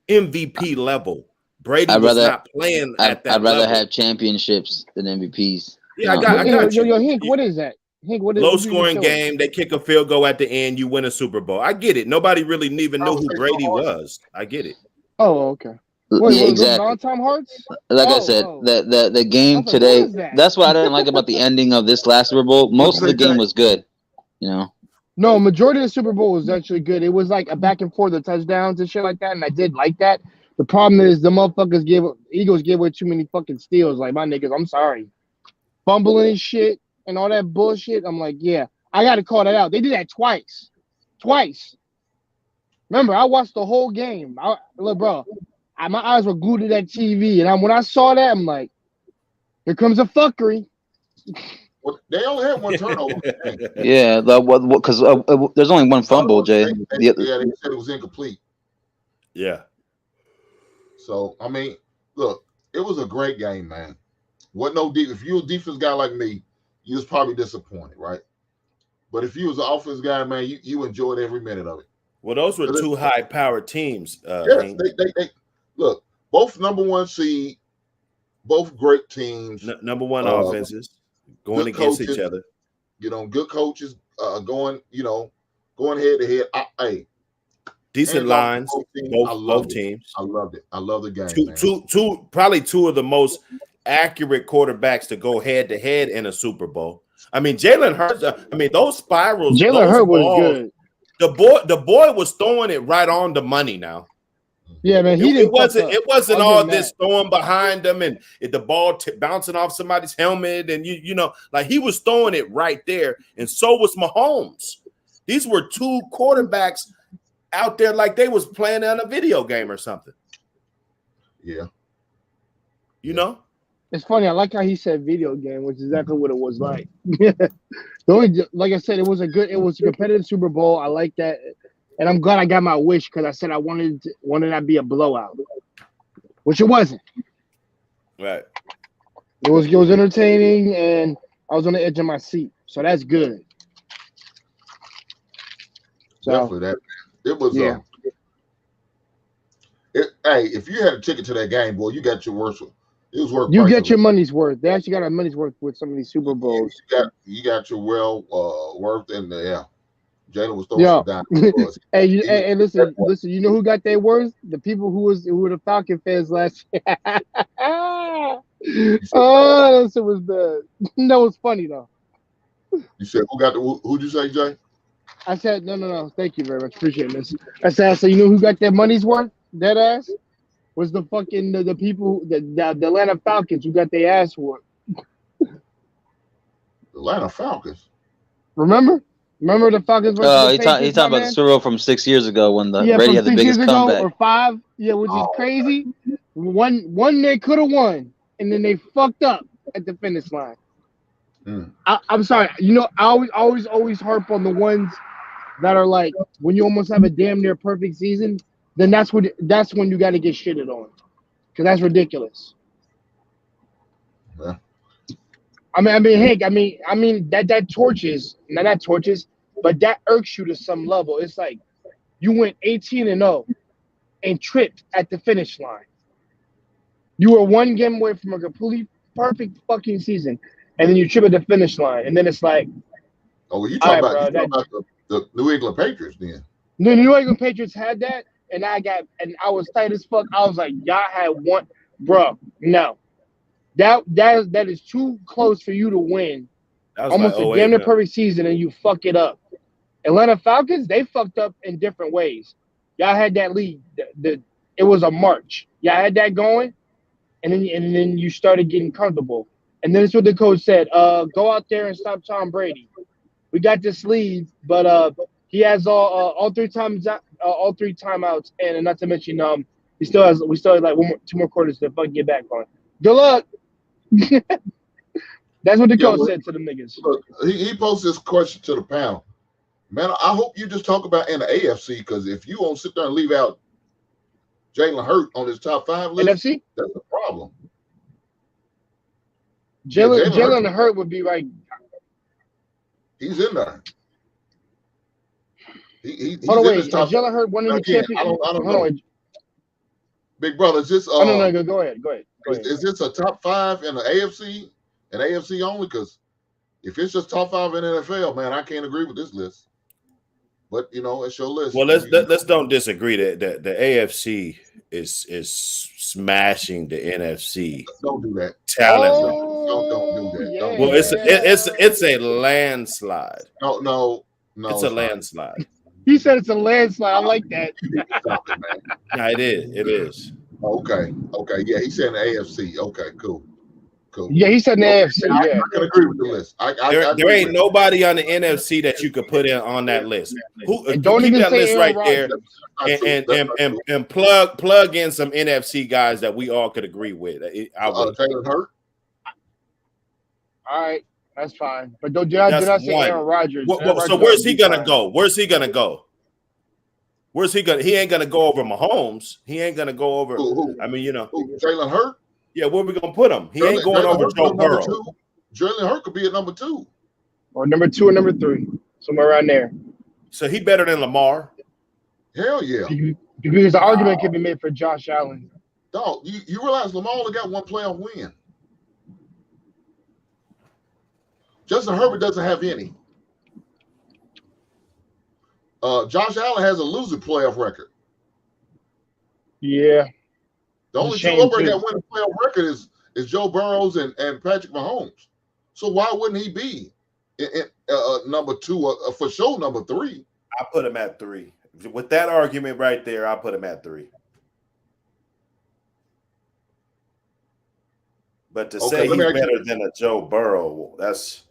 MVP level. Brady was not playing at that level. I'd rather have championships than MVPs. Yeah, I got you. Yo, Hank, what is that? Hank, what is low scoring game? They kick a field goal at the end. You win a Super Bowl. I get it. Nobody really even knew who Brady was. I get it. Oh, okay. Wait, Yeah, exactly. non-time hearts? Like I said, the game today. That's what I didn't like about the ending of this last Super Bowl. Most of the game was good. No, majority of the Super Bowl was actually good. It was like a back and forth of touchdowns and shit like that, and I did like that. The problem is the Eagles gave away too many fucking steals. Like, my niggas, I'm sorry. Fumbling and shit and all that bullshit. I'm like, yeah, I got to call that out. They did that twice. Remember, I watched the whole game. Look, bro, my eyes were glued to that TV, and when I saw that, I'm like, here comes a fuckery. Well, they only had one turnover. Yeah, because there's only one fumble, Jay. They said it was incomplete. Yeah. So, I mean, look, it was a great game, man. If you were a defense guy like me, you was probably disappointed, right? But if you was an offense guy, man, you enjoyed every minute of it. Well, those were two high-powered teams. Yes, they look, both number one seed, both great teams. Number one offenses going against each other. Good coaches going head to head. Hey, decent lines, both teams. I loved it. I love the game. Probably two of the most accurate quarterbacks to go head to head in a Super Bowl. I mean, Jalen Hurts. Those spirals. Jalen Hurts was good. The boy was throwing it right on the money. Now, yeah, man, it wasn't all this throwing behind him and the ball bouncing off somebody's helmet, and like he was throwing it right there, and so was Mahomes. These were two quarterbacks out there like they was playing on a video game or something. Yeah, It's funny. I like how he said video game, which is exactly what it was like. Like I said, it was a competitive Super Bowl. I like that, and I'm glad I got my wish because I said I wanted that to be a blowout, which it wasn't. Right. It was entertaining, and I was on the edge of my seat, so that's good. So, definitely that. It was. Yeah. Hey, if you had a ticket to that game, boy, you got your worth. It was worth. You get your money's worth. They actually got our money's worth with some of these Super Bowls. You got your worth, and Jalen was throwing some down. Hey, listen. You know who got their worth? The people who were the Falcon fans last year. Oh, that shit was bad. That was funny though. You said who'd you say, Jay? I said, no. Thank you very much. Appreciate this. I said, you know who got their money's worth? Dead ass was the fucking the people the Atlanta Falcons who got their ass whooped. Atlanta Falcons. Remember the Falcons versus the He Patriots? talking about the Super Bowl from 6 years ago when the yeah, Brady from had the 6 years biggest ago comeback. or 5. Yeah, which is crazy. One they could have won, and then they fucked up at the finish line. I'm sorry. You know, I always harp on the ones that are like when you almost have a damn near perfect season. Then that's when you got to get shitted on, because that's ridiculous. Yeah. I mean that torches, not torches, but that irks you to some level. It's like you went 18-0 and tripped at the finish line. You were one game away from a complete perfect fucking season, and then you trip at the finish line, and then it's like, oh, well, you talking about bro, the New England Patriots then? The New England Patriots had that, and I was tight as fuck. I was like, y'all had one, bro. No, that is too close for you to win. Almost a damn near perfect season, and you fuck it up. Atlanta Falcons, they fucked up in different ways. Y'all had that lead. It was a march. Y'all had that going, and then you started getting comfortable. And then it's what the coach said: go out there and stop Tom Brady. We got this lead, but he has all three timeouts, and not to mention we still have like 2 more quarters to fucking get back on. Good luck. That's what the coach said to the niggas. Look, he posed this question to the panel. Man, I hope you just talk about in the AFC, because if you won't sit there and leave out Jalen Hurts on his top 5 list, NFC? That's a problem. Jalen Hurts would be like, he's in there. He's hold on, in wait. his top. Jalen Hurts winning the championship. I don't know. Big brother, is this? No. Go ahead. Is this a top 5 in the AFC and AFC only? Because if it's just top 5 in the NFL, man, I can't agree with this list. But you know, it's your list. Well, let's don't disagree that the AFC is smashing the NFC. Don't do that. Talent. Don't do that. Yeah. Don't Well, do that. it's a landslide. No. It's a landslide. He said it's a landslide. I like that. Stop it, man. No, it is. It is. Okay. Yeah, he said the AFC. Okay, cool. Yeah, he said the AFC. Yeah, I can agree with the list. There ain't nobody on the NFC that you could put in on that list. Don't keep even that say list Aaron right there, Rodgers. and plug in some NFC guys that we all could agree with. Jalen Hurts. All right, that's fine. But do not say Aaron Rodgers. So where's he gonna go? He ain't gonna go over Mahomes. He ain't gonna go over. Who? I mean, you know, Jalen Hurts. Yeah, where we gonna put him? He ain't going over Joe Burrow. Jalen Hurts could be at number 2, or number 2 or number 3, somewhere around there. So he better than Lamar. Hell yeah. Because the argument can be made for Josh Allen. Dog, you realize Lamar only got 1 playoff win. Justin Herbert doesn't have any. Josh Allen has a losing playoff record. Yeah. The only 2 over that win a playoff record is Joe Burrows and Patrick Mahomes. So why wouldn't he be in number 2 for sure? Number 3. I put him at 3. With that argument right there, I put him at 3. But to say he's better than a Joe Burrow, that's.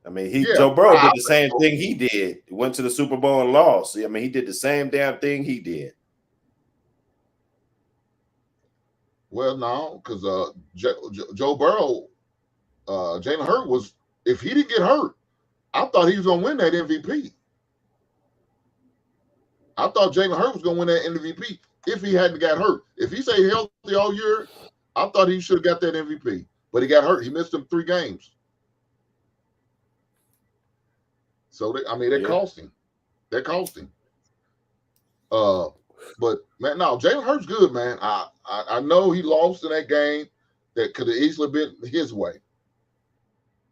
I mean, Joe Burrow did the same thing he did. He went to the Super Bowl and lost. I mean, he did the same damn thing he did. Well, no, because Joe Burrow, Jalen Hurts was, if he didn't get hurt, I thought he was going to win that MVP. I thought Jalen Hurts was going to win that MVP if he hadn't got hurt. If he stayed healthy all year, I thought he should have got that MVP. But he got hurt. He missed them 3 games. So, they cost him. They cost him. But, man, no, Jalen Hurts good, man. I know he lost in that game that could have easily been his way.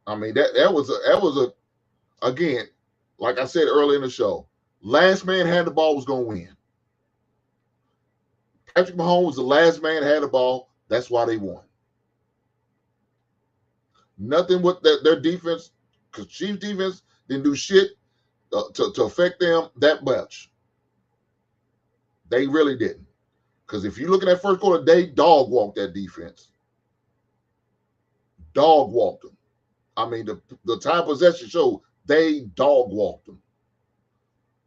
I mean, that was again, like I said earlier in the show, last man had the ball was going to win. Patrick Mahomes was the last man had the ball. That's why they won. Nothing with their defense, because Chiefs defense didn't do shit. to affect them that much. They really didn't. Because if you look at that first quarter, they dog walked that defense. Dog walked them. I mean, the time possession showed they dog walked them.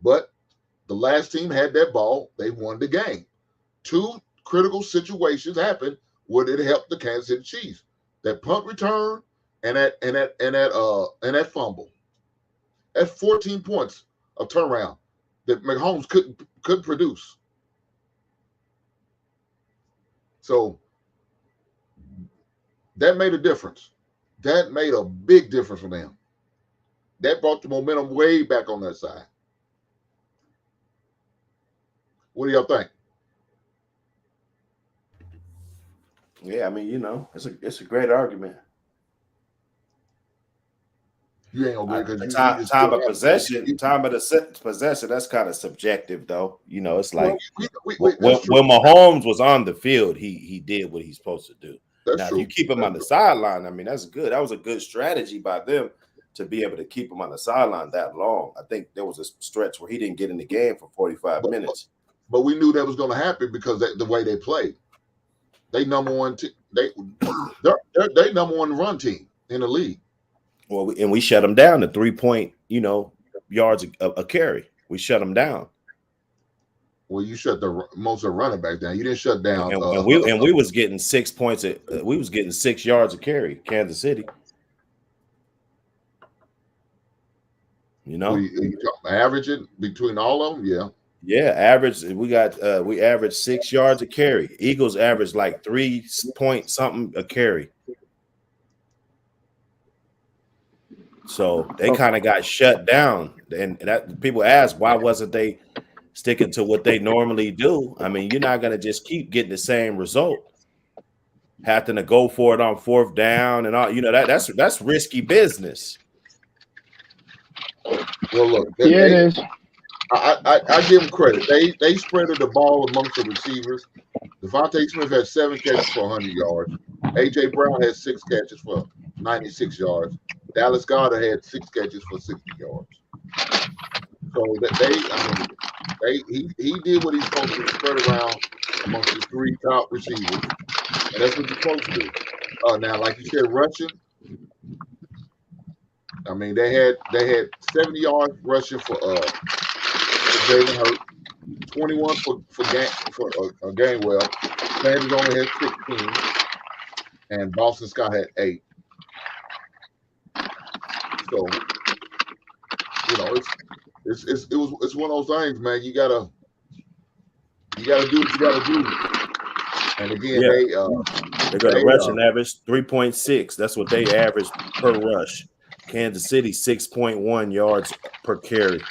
But the last team had that ball. They won the game. 2 critical situations happened where it helped the Kansas City Chiefs. That punt return and that fumble. That's 14 points of turnaround that Mahomes couldn't produce. So that made a difference. That made a big difference for them. That brought the momentum way back on that side. What do y'all think? Yeah, I mean, it's a great argument. You ain't gonna agree because time of the possession. That's kind of subjective, though. It's like when Mahomes was on the field, he did what he's supposed to do. Now, if you keep him on the sideline, I mean, that's good. That was a good strategy by them to be able to keep him on the sideline that long. I think there was a stretch where he didn't get in the game for 45 minutes. But we knew that was going to happen because the way they played. They number one. They number one run team in the league. Well, we shut them down to 3-point, yards a carry. We shut them down. Well, you shut most of the running back down. You didn't shut down. And we was getting 6 points. We was getting 6 yards a carry. Kansas City. You averaging between all of them, yeah. Yeah, average. We averaged 6 yards a carry. Eagles averaged like 3 point something a carry. So they kind of got shut down, and that people ask why wasn't they sticking to what they normally do? I mean, you're not gonna just keep getting the same result. Having to go for it on 4th down and all, that's risky business. Well, look, it is. I give them credit. They spreaded the ball amongst the receivers. Devontae Smith had 7 catches for 100 yards. A.J. Brown had 6 catches for 96 yards. Dallas Goedert had 6 catches for 60 yards. So he did what he's supposed to, spread around amongst the 3 top receivers, and that's what you're supposed to do. Now, like you said, rushing. I mean, they had 70 yards rushing for Jalen Hurts, 21 for Gainwell. Sanders only had 16, and Boston Scott had 8. So, it's one of those things, man. You gotta do what you gotta do. And again, they got a rushing average 3.6. That's what they average per rush. Kansas City 6.1 yards per carry.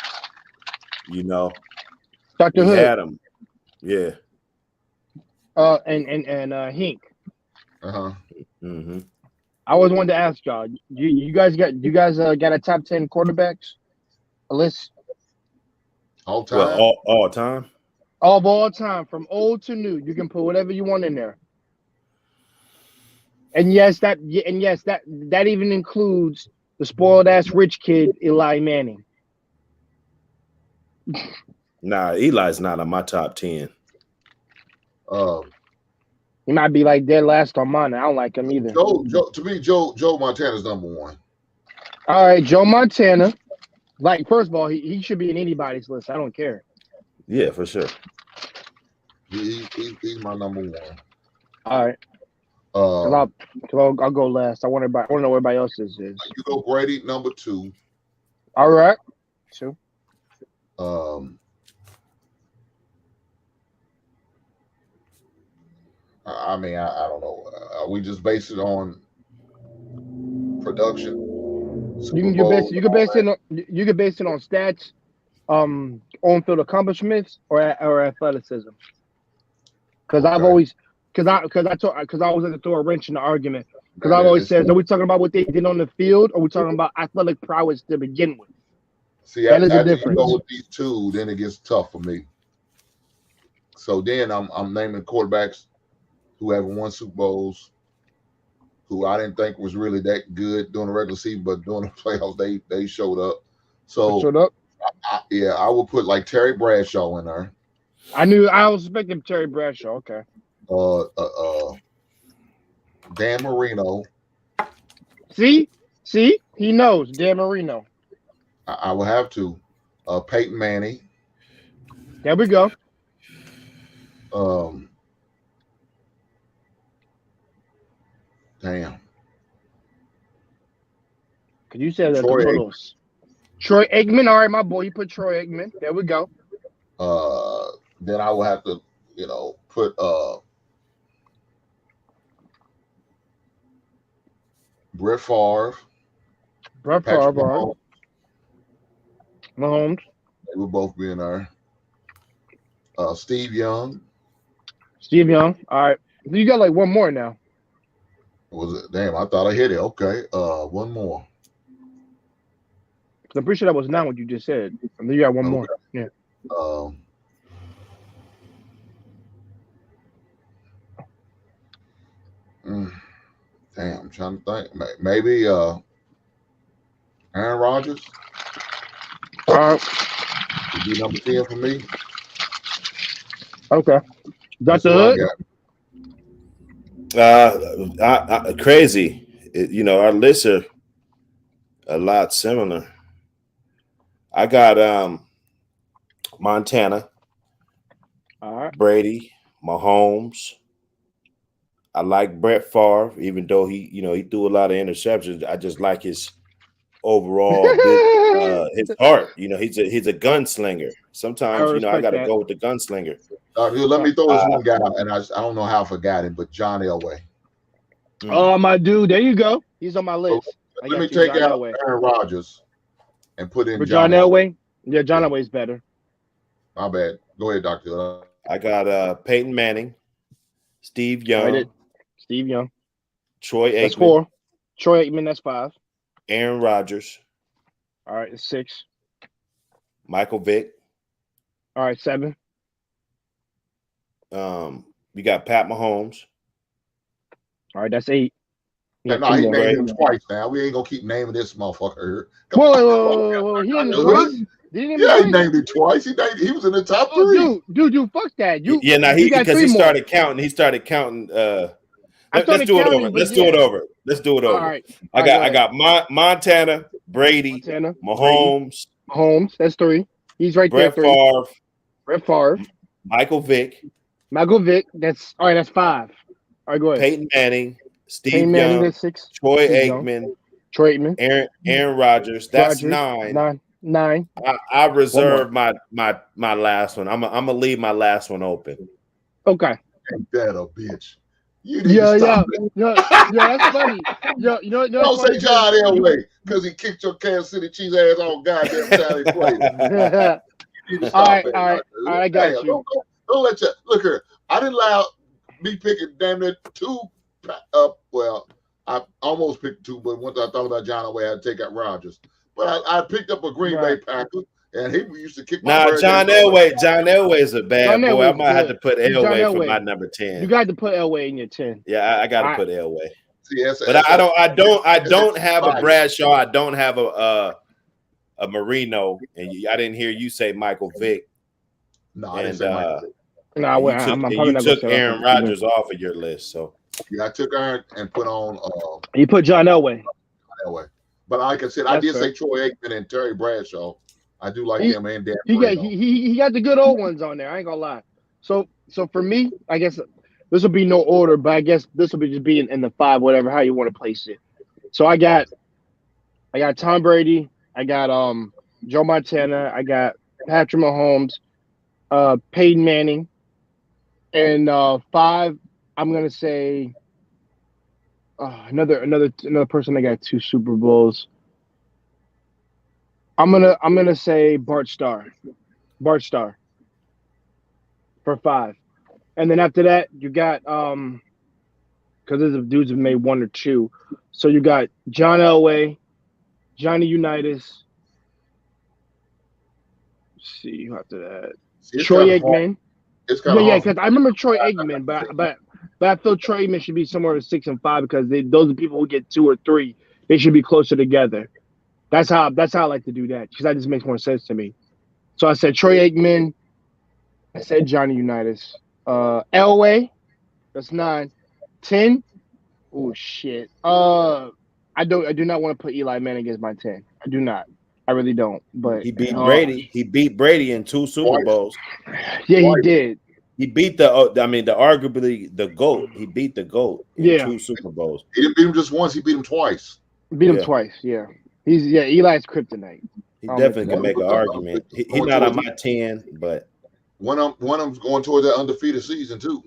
Dr. Hood had him. Yeah. And Hink. Mm-hmm. I always wanted to ask y'all. You guys got a top 10 quarterbacks list? All time. Well, all time. All time, from old to new. You can put whatever you want in there. And yes, that even includes the spoiled ass rich kid Eli Manning. Nah, Eli's not on my top 10. He might be like dead last on mine. I don't like him either. To me, Joe Montana's number 1. All right, Joe Montana. Like, first of all, he should be in anybody's list. I don't care. Yeah, for sure. He's my number 1. All right. I'll go last. I want to know what everybody else's is. You go Brady, number 2. All right. 2. I mean, I don't know. We just base it on production. You can base it on stats, on-field accomplishments, or athleticism. Because I was going to throw a wrench in the argument. Because I've always said, are we talking about what they did on the field, or are we talking about athletic prowess to begin with? See, that is a difference. You go with these 2, then it gets tough for me. So then I'm naming quarterbacks who haven't won Super Bowls, who I didn't think was really that good during the regular season, but during the playoffs they showed up. So I would put like Terry Bradshaw in there. I was expecting Terry Bradshaw. Okay. Dan Marino. See, he knows Dan Marino. I would have to. Peyton Manning. There we go. Damn. Cause you said that Troy Aikman. All right, my boy. You put Troy Aikman. There we go. Then I will have to, put Brett Favre. Mahomes. They will both be in there. Steve Young. All right. You got like one more now. Was it? Damn, I thought I hit it. Okay. One more. I'm pretty sure that was not what you just said. And then you got one more. Yeah. Damn, I'm trying to think. Maybe Aaron Rodgers. Would be number 10 for me. Okay. That's the hood. Crazy. Our lists are a lot similar. I got Montana. All right. Brady, Mahomes. I like Brett Favre, even though he threw a lot of interceptions. I just like his overall his heart. He's a gunslinger. Sometimes I got to go with the gunslinger. Let me throw this one guy out, and I don't know how I forgot him, but John Elway. Oh, my dude, there you go. He's on my list. So, let me take out Aaron Rodgers and put in John Elway. Yeah, John Elway's better. My bad. Go ahead, Doctor. I got Peyton Manning, Steve Young. Troy Aikman. That's 4. Troy Aikman, that's 5. Aaron Rodgers. All right, that's 6. Michael Vick. All right, 7. We got Pat Mahomes. All right, that's 8. No, he named him twice now. We ain't gonna keep naming this motherfucker. Whoa. He named him twice? He named him twice. He was in the top 3. Dude, fuck that. Because he started counting. Let's do it over. All right. I got Montana, Brady, Mahomes. That's 3. He's right Brett there. Brett Favre. Michael Vick. That's all right. That's 5. All right, go ahead. Peyton Manning, Steve Young, 6. Troy Aikman, Aaron Rodgers. That's 9. 9. I reserve my last one. I'm gonna leave my last one open. Okay. Ain't that a bitch? Yeah, that's funny. Don't say John Elway because he kicked your Kansas City Chiefs ass all goddamn time he played. All right, I got you. Don't let you look here. I didn't allow me picking damn near 2 up. Well, I almost picked 2, but once I thought about John Elway, I had to take out Rodgers. But I picked up a Green Bay Packer, and he used to kick my John Elway is a bad boy. I might have to put Elway for my number 10. You got to put Elway in your 10. Yeah, I got to put Elway. But I don't have a Bradshaw. I don't have a Marino, and I didn't hear you say Michael Vick. No, I didn't say Michael Vick. You took Aaron Rodgers off of your list, so yeah, I took Aaron and put on. You put John Elway. But like I said, I did say Troy Aikman and Terry Bradshaw. I do like him and Dan. He got the good old ones on there. I ain't gonna lie. So for me, I guess this will be no order, but I guess this will be just be in the 5, whatever how you want to place it. So I got Tom Brady. I got Joe Montana. I got Patrick Mahomes, Peyton Manning, and 5. I'm gonna say another person that got 2 Super Bowls. I'm gonna say Bart Starr for 5, and then after that you got because there's dudes have made 1 or 2, so you got John Elway, Johnny Unitas. Let's see who after that. Troy Aikman. Because I remember Troy Aikman, but I feel Troy Aikman should be somewhere with 6 and 5 because those are people who get 2 or 3. They should be closer together. That's how I like to do that because that just makes more sense to me. So I said Troy Aikman. I said Johnny Unitas. Elway. That's 9. 10. Oh shit. I do not want to put Eli Manning as my 10. I do not. I really don't. But He beat Brady. He beat Brady in 2 Super Bowls. Yeah, he did. He beat arguably the GOAT. He beat the GOAT in 2 Super Bowls. He didn't beat him just once. He beat him twice. Beat him twice. Yeah. Eli's kryptonite. He definitely can make an argument. He's not on my 10, but one of them's going toward that undefeated season too.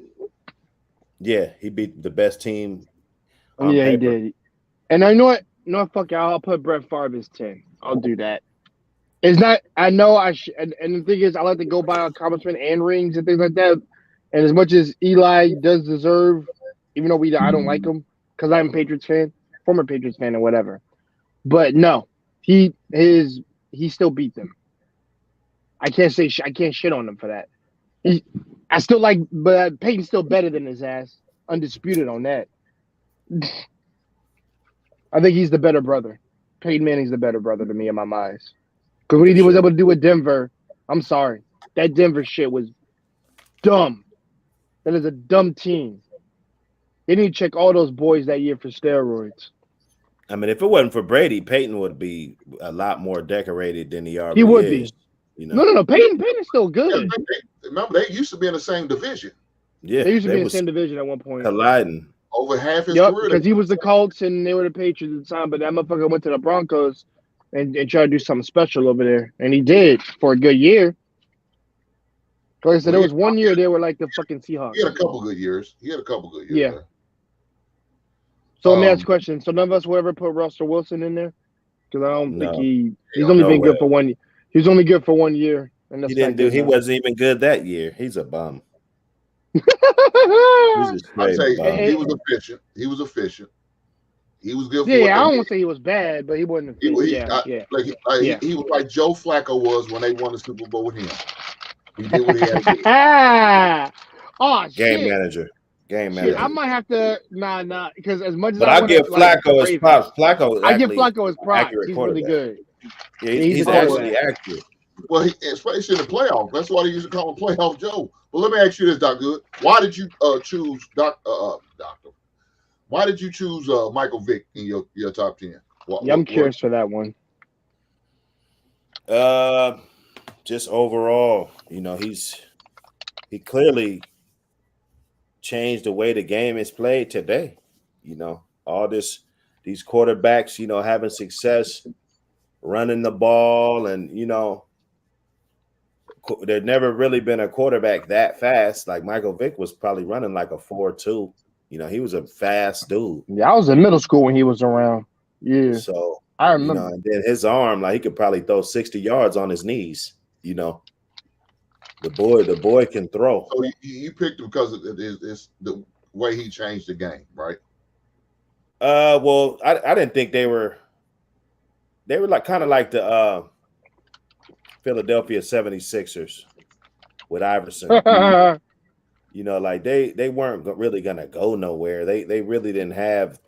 Yeah, he beat the best team. Yeah, he did. And I know what? No, fuck it. I'll put Brett Favre as 10. I'll do that. It's not. I know I should. And the thing is, I like to go by accomplishment and rings and things like that. And as much as Eli does deserve, even though I don't like him because I'm a Patriots fan, former Patriots fan, or whatever. But no, he still beat them. I can't shit on him for that. I still like, but Peyton's still better than his ass. Undisputed on that. I think he's the better brother. Peyton Manning's the better brother to me in my eyes. Because what he was able to do with Denver, I'm sorry. That Denver shit was dumb. That is a dumb team. They need to check all those boys that year for steroids. I mean, if it wasn't for Brady, Peyton would be a lot more decorated than he already He would is. be. You know? No. Peyton is still good. Remember, they used to be in the same division. Yeah, they used to be in the same division at one point. Colliding. Over half his career. Because he was the Colts and they were the Patriots at the time, but that motherfucker went to the Broncos and tried to do something special over there. And he did for a good year. Like I said, there was 1 year they were like the fucking Seahawks. He had a couple good years. Yeah. There. So let me ask a question. So none of us will ever put Russell Wilson in there? Because I don't think he's only been good for 1 year. He was only good for 1 year. And he wasn't even good that year. He's a bum. I'd say he was efficient. He was good for I don't want to say he was bad, but he wasn't efficient. He was like Joe Flacco was when they won the Super Bowl with him. He did what he had to do. Game manager. Shit, I might have to because as much as I give Flacco his props. I give Flacco his props. He's really good. Yeah, he's actually accurate. Well, especially in the playoffs. That's why they used to call him Playoff Joe. But let me ask you this, Doc Good. Why did you choose Doctor? Why did you choose Michael Vick in your top 10? I'm curious for that one. Just overall, he clearly changed the way the game is played today. All these quarterbacks, having success running the ball, and there's never really been a quarterback that fast. Like Michael Vick was probably running like a 4.2. He was a fast dude. Yeah, I was in middle school when he was around. Yeah. So I remember. And then his arm, like he could probably throw 60 yards on his knees. The boy can throw. So you picked him because it's the way he changed the game, right? Well, I didn't think they were like kind of like the Philadelphia 76ers with Iverson. Like they weren't really gonna go nowhere. They really didn't have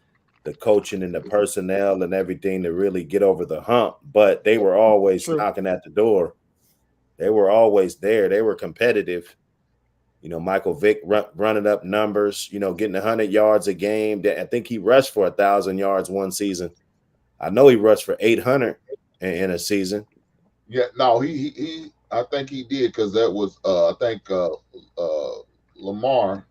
the coaching and the personnel and everything to really get over the hump, but they were always knocking at the door. They were always there. They were competitive. Michael Vick running up numbers, getting 100 yards a game. I think he rushed for 1,000 yards one season. I know he rushed for 800 in a season. Yeah, no, he I think he did because that was I think Lamar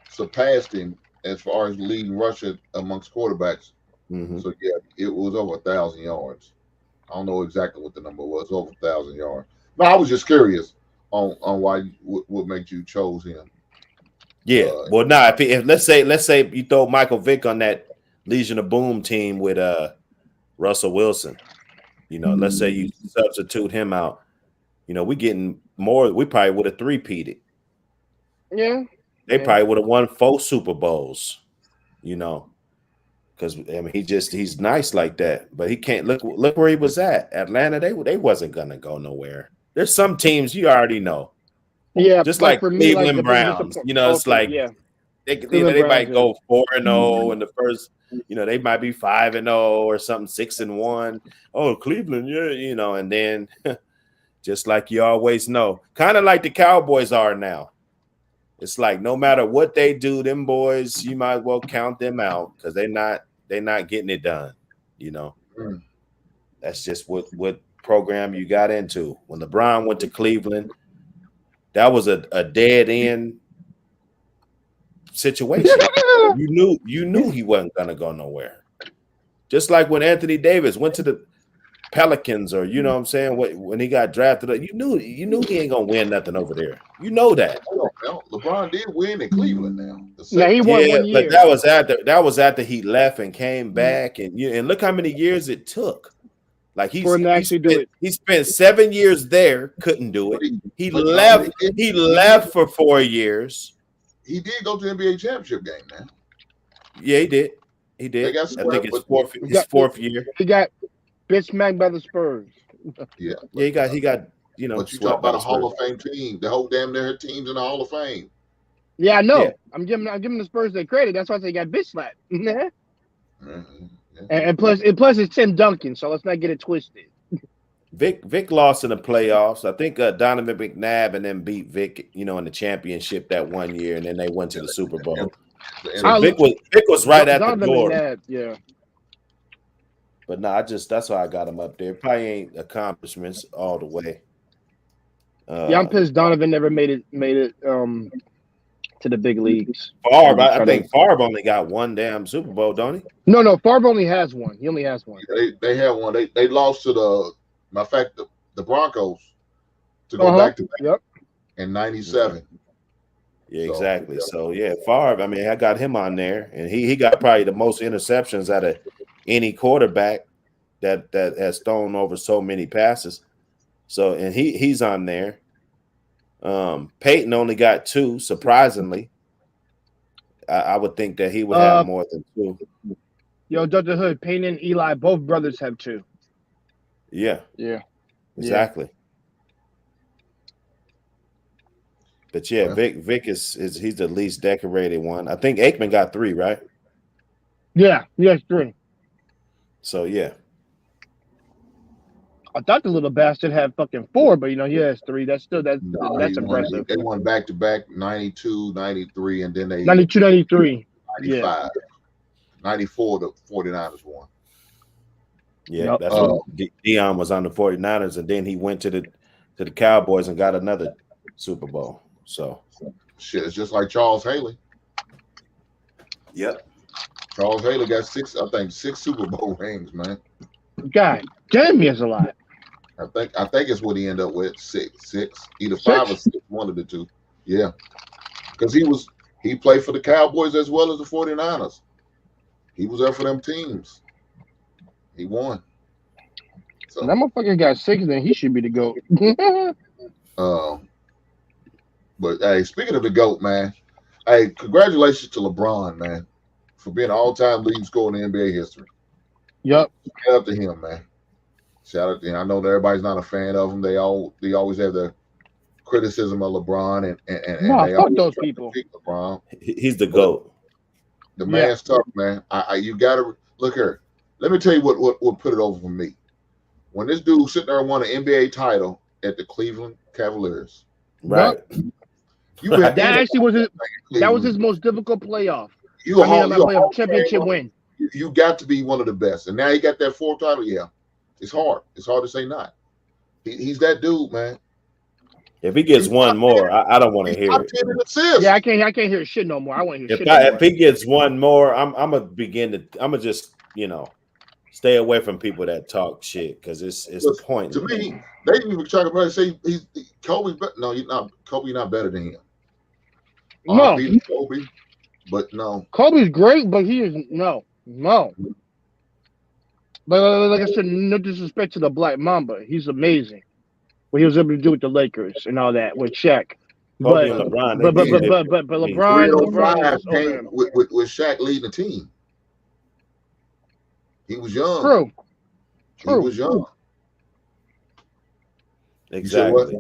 surpassed him as far as leading rusher amongst quarterbacks. Mm-hmm. So yeah, it was over 1,000 yards. I don't know exactly what the number was, over 1,000 yards. But I was just curious on why what made you chose him. Yeah, well, if let's say you throw Michael Vick on that Legion of Boom team with Russell Wilson, let's say you substitute him out, we getting more. We probably would have three-peated. Yeah, they probably would have won 4 Super Bowls. Because he's nice like that, but he can't look where he was at. Atlanta, they wasn't gonna go nowhere. There's some teams you already know. Yeah, just like Cleveland Browns. It's like they might go 4-0 in the first. They might be 5-0 or something, 6-1. Oh, Cleveland, and then just like you always know. Kind of like the Cowboys are now. It's like no matter what they do, them boys, you might as well count them out because they're not getting it done. You know, that's just what program you got into. When LeBron went to Cleveland, that was a dead end situation. You knew he wasn't gonna go nowhere. Just like when Anthony Davis went to the Pelicans, or you know what I'm saying, when he got drafted, you knew he ain't gonna win nothing over there. You know that. LeBron did win in Cleveland. Now, Yeah, he won 1 year. But that was after he left and came back, and look how many years it took. Like for him to actually do it. He spent 7 years there, couldn't do it. He left for 4 years. He did go to the NBA championship game, man. Yeah, he did. I think it's fourth year. He got bitch smacked by the Spurs. Yeah. Yeah, he got But you talk about a Hall of Fame team. The whole damn near teams in the Hall of Fame. Yeah, I know. Yeah. I'm giving the Spurs their credit. That's why they got bitch slapped. Mm-hmm. And plus it's Tim Duncan, so let's not get it twisted. Vic lost in the playoffs. I think Donovan McNabb and them beat Vic, in the championship that 1 year, and then they went to the Super Bowl. So Vic was right at the door. McNabb, yeah. But no, that's why I got him up there. Probably ain't accomplishments all the way. Yeah, I'm pissed Donovan never made it to the big leagues. Favre, I think Favre only got one damn Super Bowl, don't he? No, Favre only has one. He only has one. They have one. They lost to matter of fact, the Broncos to go back to back in '97. Yeah, exactly. So yeah, Favre. I mean, I got him on there, and he got probably the most interceptions out of any quarterback that has thrown over so many passes. So and he's on there. Peyton only got 2, surprisingly. I would think that he would have more than 2. Yo, Dr. Hood, Peyton and Eli, both brothers have 2. Yeah. Exactly. But yeah, Vic is he's the least decorated one. I think Aikman got 3, right? Yeah, he has 3. So yeah. I thought the little bastard had fucking 4, but he has 3. That's impressive. They won back to back 92, 93, and then they 92, 93. 95. Yeah. 94, the 49ers won. Yeah, that's when Deion was on the 49ers, and then he went to the Cowboys and got another Super Bowl. So shit, it's just like Charles Haley. Yep. Charles Haley got 6 Super Bowl rings, man. God damn, he has a lot. I think it's what he ended up with. 6, either 5 or 6, one of the two. Yeah, because he played for the Cowboys as well as the 49ers. He was there for them teams. He won. So that motherfucker got 6, then he should be the GOAT. But hey, speaking of the GOAT, man, hey, congratulations to LeBron, man, for being an all-time leading scorer in NBA history. Yep. Shout out to him, man. Shout out to him. I know that everybody's not a fan of him. They always have the criticism of LeBron and no, they fuck those people. LeBron. He's the GOAT. The man's tough, man. You gotta look here. Let me tell you what put it over for me. When this dude sitting there and won an NBA title at the Cleveland Cavaliers. Right. That actually was his most difficult playoff. Playoff championship win. You got to be one of the best. And now he got that 4th title. Yeah. It's hard. It's hard to say not. He's that dude, man. If he gets one more, I don't want to hear it. Yeah, I can't hear shit no more. I want to hear shit no more. If he gets one more, I'm gonna just stay away from people that talk shit because it's pointless. To me, they didn't even try to say he's Kobe's better. No, he's not. Kobe's not better than him. No, Kobe, but no. Kobe's great, but he is no. But like I said, no disrespect to the Black Mamba, he's amazing. What he was able to do with the Lakers and all that with Shaq. But LeBron came with Shaq leading the team. He was young. True. He was young. Exactly.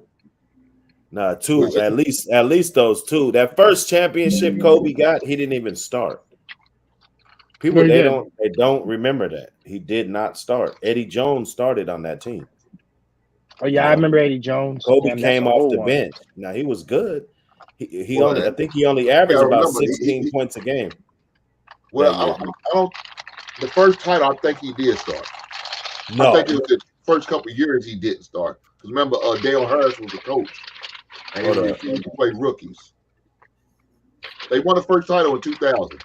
Nah, 2 at least those 2. That first championship Kobe got, he didn't even start. People they don't remember that he did not start. Eddie Jones started on that team. Oh yeah, I remember Eddie Jones. Kobe Damn, came that's a off whole the one. bench. Now he was good. He Well, only, I think he only averaged gotta about remember, 16 points a game. Well, that year. I don't. The first title, I think he did start. No, I think it was the first couple of years he didn't start. Because remember, Dale Harris was the coach, and he Hold up. refused to play rookies. They won the first title in 2000.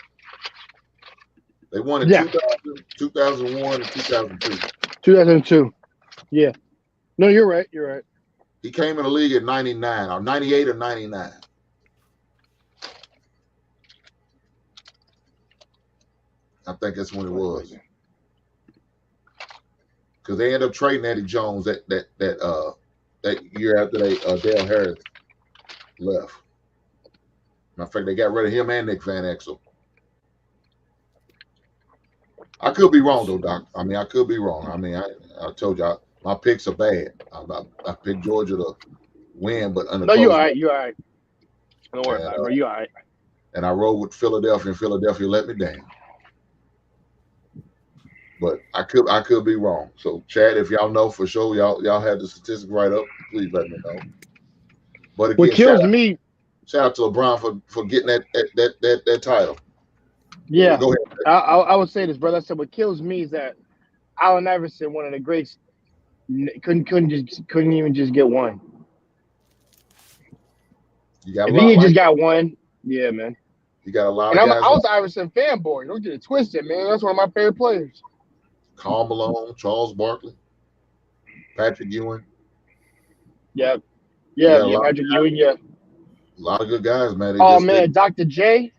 They won in 2000, 2001, and 2002. 2002. Yeah. No, you're right. You're right. He came in the league at 99 or 98 or 99. I think that's when it was. Because they ended up trading Eddie Jones that year after Dale Harris left. Matter of fact, they got rid of him and Nick Van Exel. I could be wrong though, Doc. I mean, I could be wrong. I mean, I told you my picks are bad. I picked Georgia to win, but under you're all right. You're all right. Don't worry about it, bro. You're all right. And I rode with Philadelphia, and Philadelphia let me down. But I could be wrong. So, Chad, if y'all know for sure, y'all have the statistics right up, please let me know. But again, what kills me. Shout out to LeBron for getting that title. Yeah, go ahead. I would say this, brother. I said what kills me is that Allen Iverson, one of the greats, couldn't even just get one. You got if he just got one, yeah, man. You got a lot and of guys. I was an Iverson fanboy. Don't get it twisted, man. That's one of my favorite players. Karl Malone, Charles Barkley, Patrick Ewing. Yeah, Patrick Ewing. Yeah, a lot of good guys, man. Dr. J.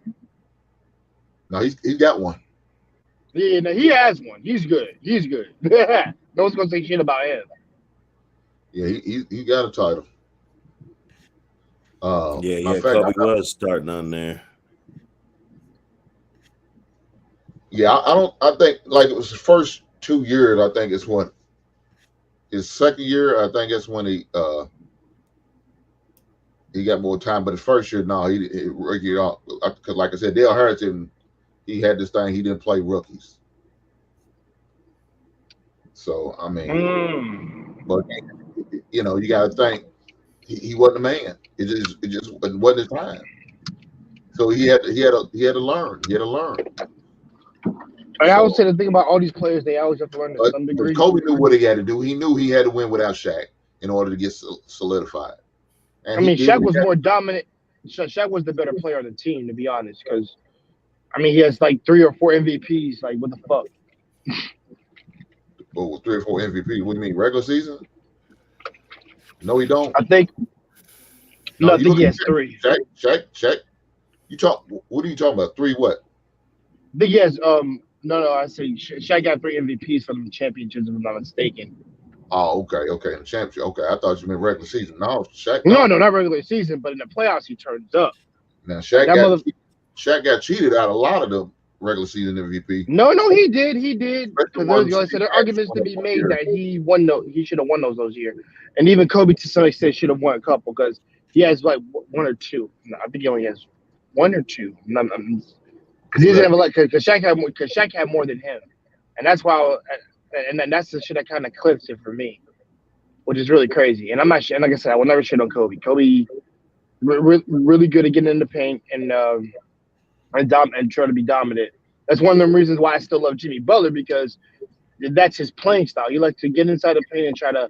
No, he's got one. Yeah, no, he has one. He's good. No one's gonna say shit about him. Yeah, he got a title. Kobe was starting on there. Yeah, I think like it was his first 2 years. I think it's when his second year. I think it's when he got more time. But his first year, no, he because like I said, Dale Harris he had this thing. He didn't play rookies. So I mean, but you got to think he wasn't a man. It just wasn't his time. So he had to learn. He had to learn. I would say the thing about all these players, they always have to learn to some degree. Kobe knew what he had to do. He knew he had to win without Shaq in order to get solidified. And Shaq was more dominant. Shaq was the better player on the team, to be honest, because he has like 3 or 4 MVPs. Like, what the fuck? Oh, 3 or 4 MVPs. What do you mean, regular season? No, he don't. I think. No, I think he has 3. Shaq. What are you talking about? 3 what? I think he has. No. I say Shaq got 3 MVPs from the championships, if I'm not mistaken. Oh, okay. The championship. Okay, I thought you meant regular season. No, Shaq. No, not regular season, but in the playoffs he turns up. Now Shaq got cheated out a lot of the regular season MVP. No, he did. Because there are arguments to be made that he won. He should have won those years, and even Kobe to some extent should have won a couple because he has like 1 or 2. No, I think he only has 1 or 2. Because he doesn't have because Shaq had more than him, and that's why. And then that's the shit that kind of clips it for me, which is really crazy. And I'm not, and like I said, I will never shit on Kobe. Kobe, really good at getting in the paint and try to be dominant. That's one of the reasons why I still love Jimmy Butler, because that's his playing style. He likes to get inside the paint and try to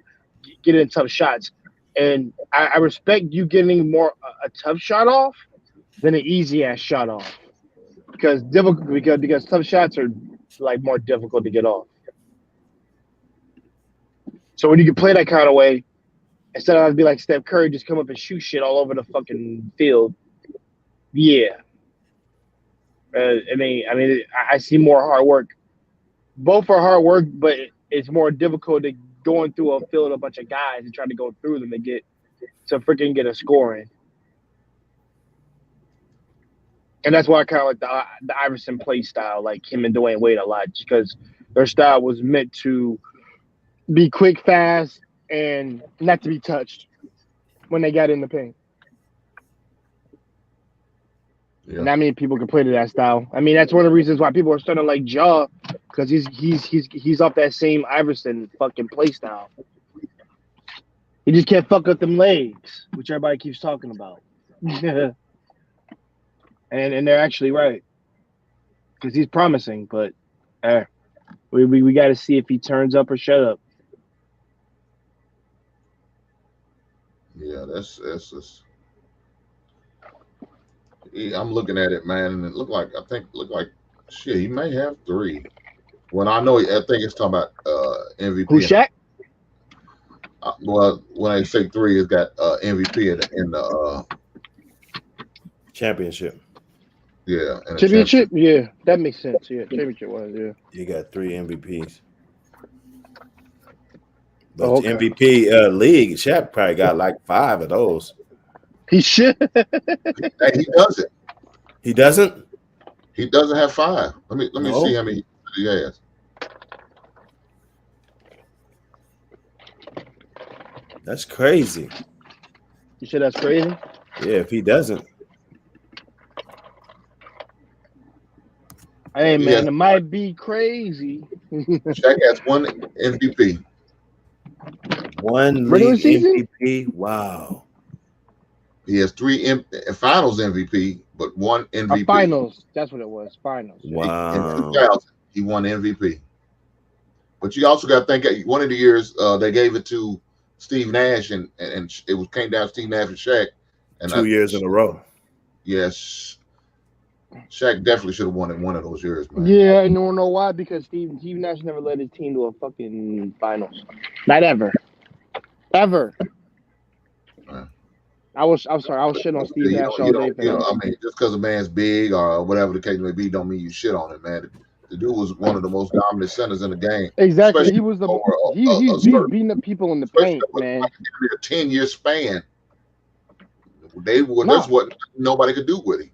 get in tough shots. And I respect you getting more a tough shot off than an easy ass shot off, because tough shots are like more difficult to get off. So when you can play that kind of way, instead of having to be like Steph Curry, just come up and shoot shit all over the fucking field. Yeah. I see more hard work. Both are hard work, but it's more difficult to going through a field of a bunch of guys and trying to go through them to freaking get a score in. And that's why I kind of like the Iverson play style, like him and Dwayne Wade a lot, because their style was meant to be quick, fast, and not to be touched when they got in the paint. Yeah. Not many people can play to that style. That's one of the reasons why people are starting to like Ja, because he's off that same Iverson fucking play style. He just can't fuck up them legs, which everybody keeps talking about. and they're actually right. Because he's promising, but we got to see if he turns up or shut up. Yeah, that's I'm looking at it, man, and it looked like shit. He may have 3. When I know, I think it's talking about MVP. Who's Shaq? Well, when I say 3, it's got MVP in the championship. Yeah, championship. Yeah, that makes sense. Yeah, championship was. Yeah, you got 3 MVPs. But MVP league, Shaq probably got like 5 of those. He should. Hey, he doesn't. He doesn't. He doesn't have 5. Let me see how many he has. That's crazy. You said that's crazy? Yeah, if he doesn't. Hey, man, it might be crazy. Shaq has 1 MVP. 1 league MVP? Wow. He has 3 finals MVP, but 1 MVP. Finals. That's what it was. Finals. Wow. In 2000, he won MVP. But you also got to think, one of the years they gave it to Steve Nash, and it came down to Steve Nash and Shaq. And 2 years in a row. Yes. Shaq definitely should have won in one of those years, man. Yeah, and you don't know why? Because Steve Nash never led his team to a fucking finals. Not ever. Ever. I was shitting on Steve Nash all day. I mean, just because a man's big or whatever the case may be, don't mean you shit on him, man. The dude was one of the most dominant centers in the game. Exactly. He was he's beating up people in the paint, man. A 10-year span. That's what nobody could do with him.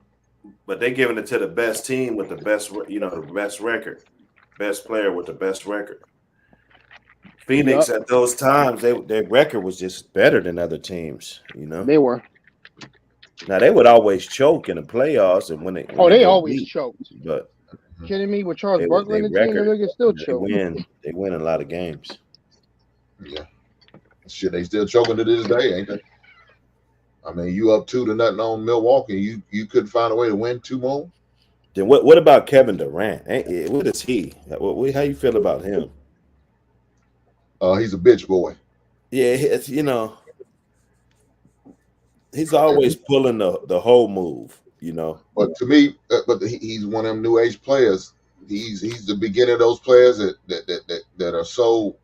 But they giving it to the best team with the best, the best record, best player with the best record. Phoenix at those times, their record was just better than other teams. They were. Now they would always choke in the playoffs, and when they always choked. But kidding me? With Charles Barkley and the team, they can still choke. They win a lot of games. Yeah, shit, they still choking to this day, ain't they? I mean, you up 2-0 on Milwaukee. You couldn't find a way to win 2 more. Then what about Kevin Durant? What is he? How you feel about him? He's a bitch boy. Yeah, he's always pulling the whole move. But to me, he's one of them new age players. He's the beginning of those players that are so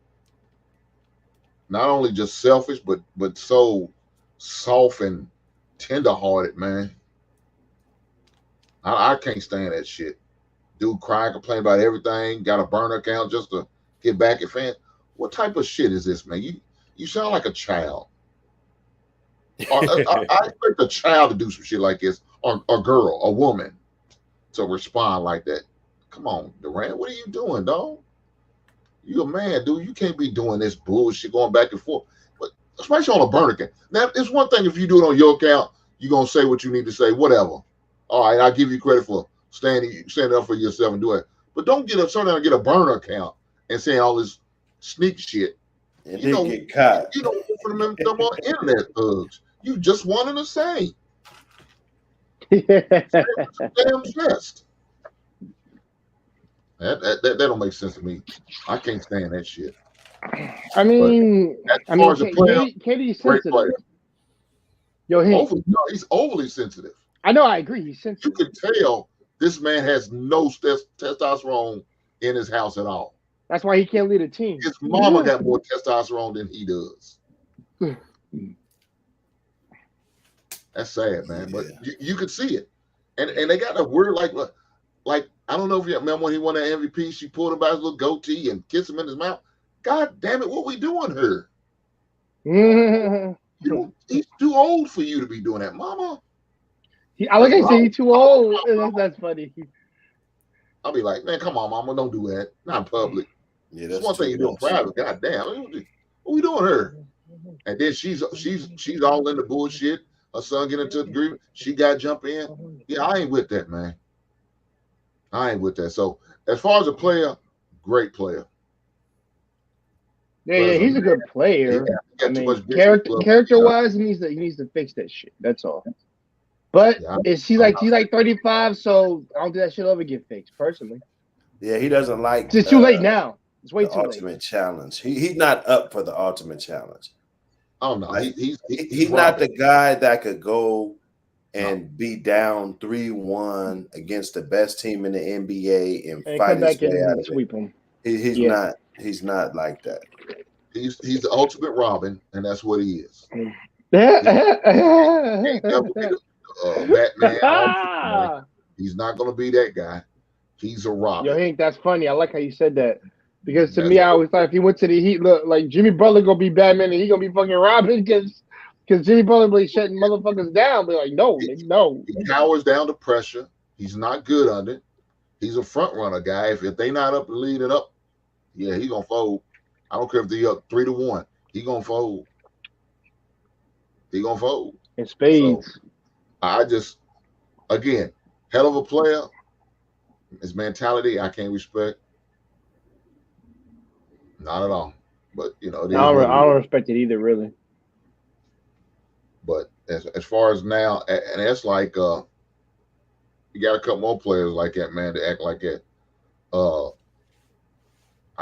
not only just selfish, but so soft and tender-hearted, man. I can't stand that shit. Dude crying, complain about everything, got a burner account just to get back at fans. What type of shit is this, man? You sound like a child. I expect a child to do some shit like this, or a girl, a woman, to respond like that. Come on, Durant, what are you doing, dog? You a man, dude. You can't be doing this bullshit going back and forth. But especially on a burner account. Now, it's one thing if you do it on your account, you're going to say what you need to say, whatever. All right, I'll give you credit for standing up for yourself and do it. But don't get a burner account and saying all this sneak shit. And then get caught. You don't for them on internet thugs. You just wanted to say. Damn chest. That don't make sense to me. I can't stand that shit. I mean, KD's sensitive. He's overly sensitive. I know, I agree. He's sensitive. You can tell this man has no testosterone in his house at all. That's why he can't lead a team. His mama got more testosterone than he does. That's sad, man. But you could see it. And they got a word like I don't know if you remember when he won that MVP, she pulled him by his little goatee and kissed him in his mouth. God damn it, what we doing here? He's too old for you to be doing that, mama. I say he's too old. That's funny. I'll be like, man, come on, mama, don't do that. Not in public. Yeah, that's one thing you do in private. God damn, what we doing here? And then she's all in the bullshit. Her son getting into the agreement. She got to jump in. Yeah, I ain't with that, man. I ain't with that. So as far as a player, great player. Yeah, he's a good player. He I got too mean, much business. character wise, he needs to fix that shit. That's all. But is he's like 35, so I don't think that shit will ever get fixed. Personally, Yeah, he doesn't like. it's too late now. It's way the too late. ultimate challenge. He's not up for the ultimate challenge. Oh no, Like, he's not the guy that could go and be down 3-1 against the best team in the NBA and fight come back his way and out of sweep him. He's not. He's not like that. He's the ultimate Robin, and that's what he is. Batman. He's not going to be that guy. He's a Robin. Yo, Hank, that's funny. I like how you said that. Because to me, I always thought if he went to the Heat, look, like Jimmy Butler gonna be Batman and he gonna be fucking Robin because Jimmy Butler be shutting motherfuckers down. Be like, no. He cowers down to pressure. He's not good under it. He's a front runner guy. If they not up to lead it up, yeah, he gonna fold. I don't care if they up 3-1. He gonna fold. He gonna fold. In spades. So, I just, again, hell of a player. His mentality, I can't respect. Not at all. But I don't respect it either, really. But as far as now, and that's like you got a couple more players like that, man, to act like that.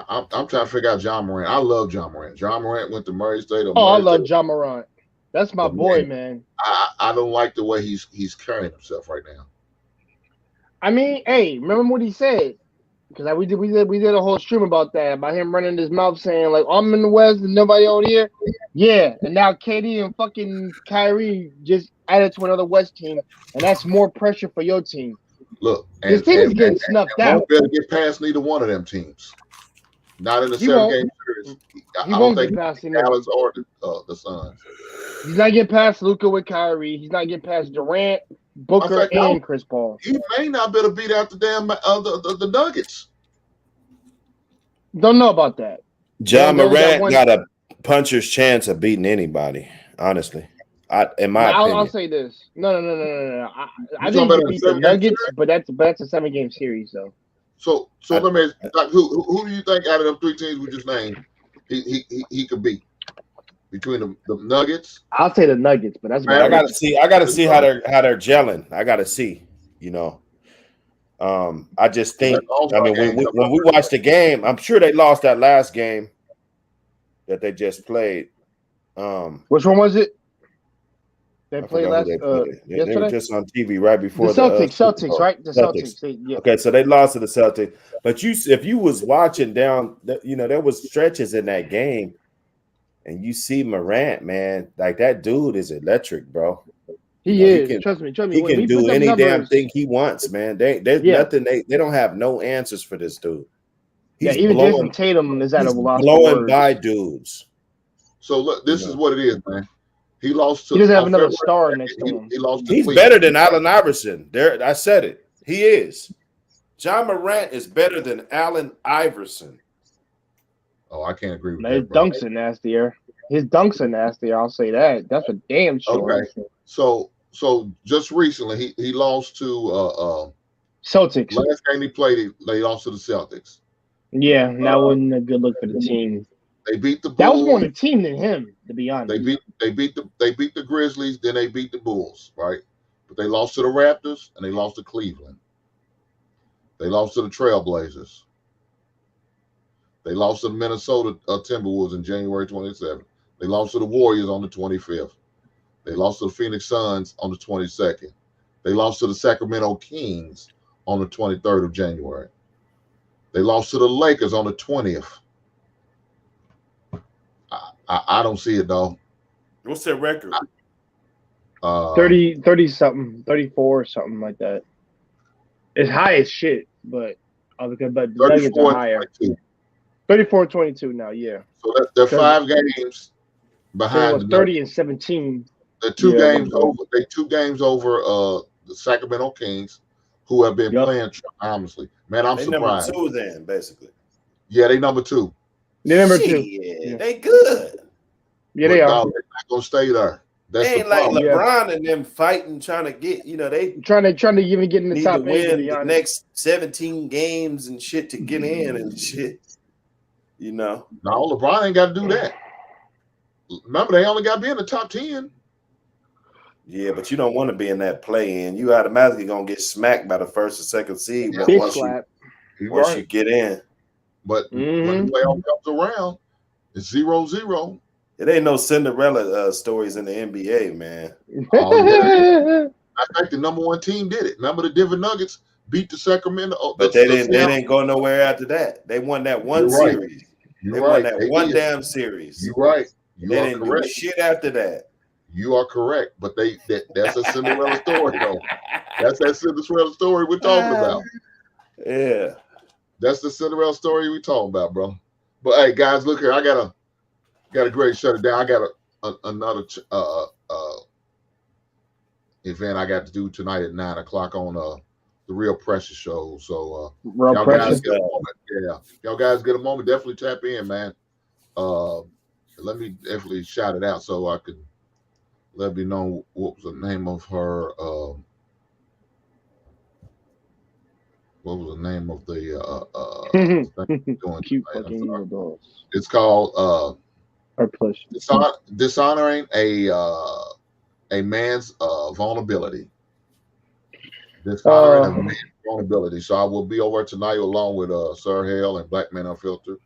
I'm trying to figure out John Morant. I love John Morant. John Morant went to Murray State. I love John Morant. That's my boy, man. I don't like the way he's carrying himself right now. I mean, hey, remember what he said? Because we did a whole stream about that, about him running his mouth saying like, I'm in the West and nobody out here. Yeah, and now KD and fucking Kyrie just added to another West team, and that's more pressure for your team. Look, this team is getting snuffed out. Won't be able to get past neither one of them teams. Not in the 7-game series. He won't get past Dallas or the Suns. He's not getting past Luka with Kyrie. He's not getting past Durant, Booker, and Chris Paul. He may not be able to beat out the damn the Nuggets. Don't know about that. John Morant got a puncher's chance of beating anybody. Honestly, in my opinion. I'll say this. No. I think he beat the Nuggets, but that's a 7-game series, though. So let me ask, who do you think out of them 3 teams we just named he could beat between the Nuggets? I'll say the Nuggets, but that's I gotta see how they're gelling. I gotta see. I just think. I mean, when we watched the game, I'm sure they lost that last game that they just played. Which one was it? They played last. They were just on TV right before the Celtics, right? The Celtics. Yeah. Okay, so they lost to the Celtics. But if you was watching down, there was stretches in that game, and you see Morant, man, like that dude is electric, bro. He is. Trust me. He can do any damn thing he wants, man. There's nothing. They don't have no answers for this dude. He's even Jason Tatum is at a loss. Blowing by dudes. So look, this is what it is, man. He lost to. He doesn't have another star next to him. He lost to He's Cleveland. better than Allen Iverson. There, I said it. He is. John Morant is better than Allen Iverson. Oh, I can't agree with that. His dunks are nastier. His dunks are nastier. I'll say that. That's a damn sure. Okay. So just recently he lost to Celtics. Last game he played, they lost to the Celtics. Yeah, that wasn't a good look for the team. They beat the Bulls. That was more the team than him, to be honest. They beat the Grizzlies, then they beat the Bulls, right? But they lost to the Raptors and they lost to Cleveland. They lost to the Trailblazers. They lost to the Minnesota Timberwolves in January 27th. They lost to the Warriors on the 25th. They lost to the Phoenix Suns on the 22nd. They lost to the Sacramento Kings on the 23rd of January. They lost to the Lakers on the 20th. I don't see it, though. What's their record? 30 something, 34 something like that. It's high as shit, but the Nuggets are higher. 34-22 now, yeah. So they're 5 games behind. So 30 and 17. They're 2 games over. They 2 games over the Sacramento Kings, who have been playing honestly. Man, I'm surprised. Number 2 then, basically. Yeah, they number 2. They're number 2. Yeah, they good. Yeah, they are. They're not gonna stay there. That's they ain't the like problem. LeBron and them fighting, trying to get. They trying to even get in the top 8. Win the next 17 games and shit to get in and shit. You know. No, LeBron ain't got to do that. Remember, they only got to be in the top 10. Yeah, but you don't want to be in that play-in. You automatically gonna get smacked by the first or second seed Big once slap. you get in. But when the playoff comes around, it's 0-0. It ain't no Cinderella stories in the NBA, man. I think the number one team did it. Remember the Denver Nuggets beat the Sacramento, but they didn't go nowhere after that. They won that one series. They won that one damn series. You're right. You they are didn't correct. do shit after that. You are correct, but that's a Cinderella story, though. That's that Cinderella story we're talking about. Yeah, that's the Cinderella story we're talking about, bro. But hey, guys, look here. I got a great shut it down. I got another event I got to do tonight at 9:00 on the Real Precious show. So y'all guys get a moment. Yeah, y'all guys get a moment. Definitely tap in, man. Let me definitely shout it out so I could let me know what was the name of her. What was the name of the doing? It's called dishonoring a man's vulnerability. Dishonoring a man's vulnerability. So I will be over tonight along with Sir Hale and Black Men Unfiltered.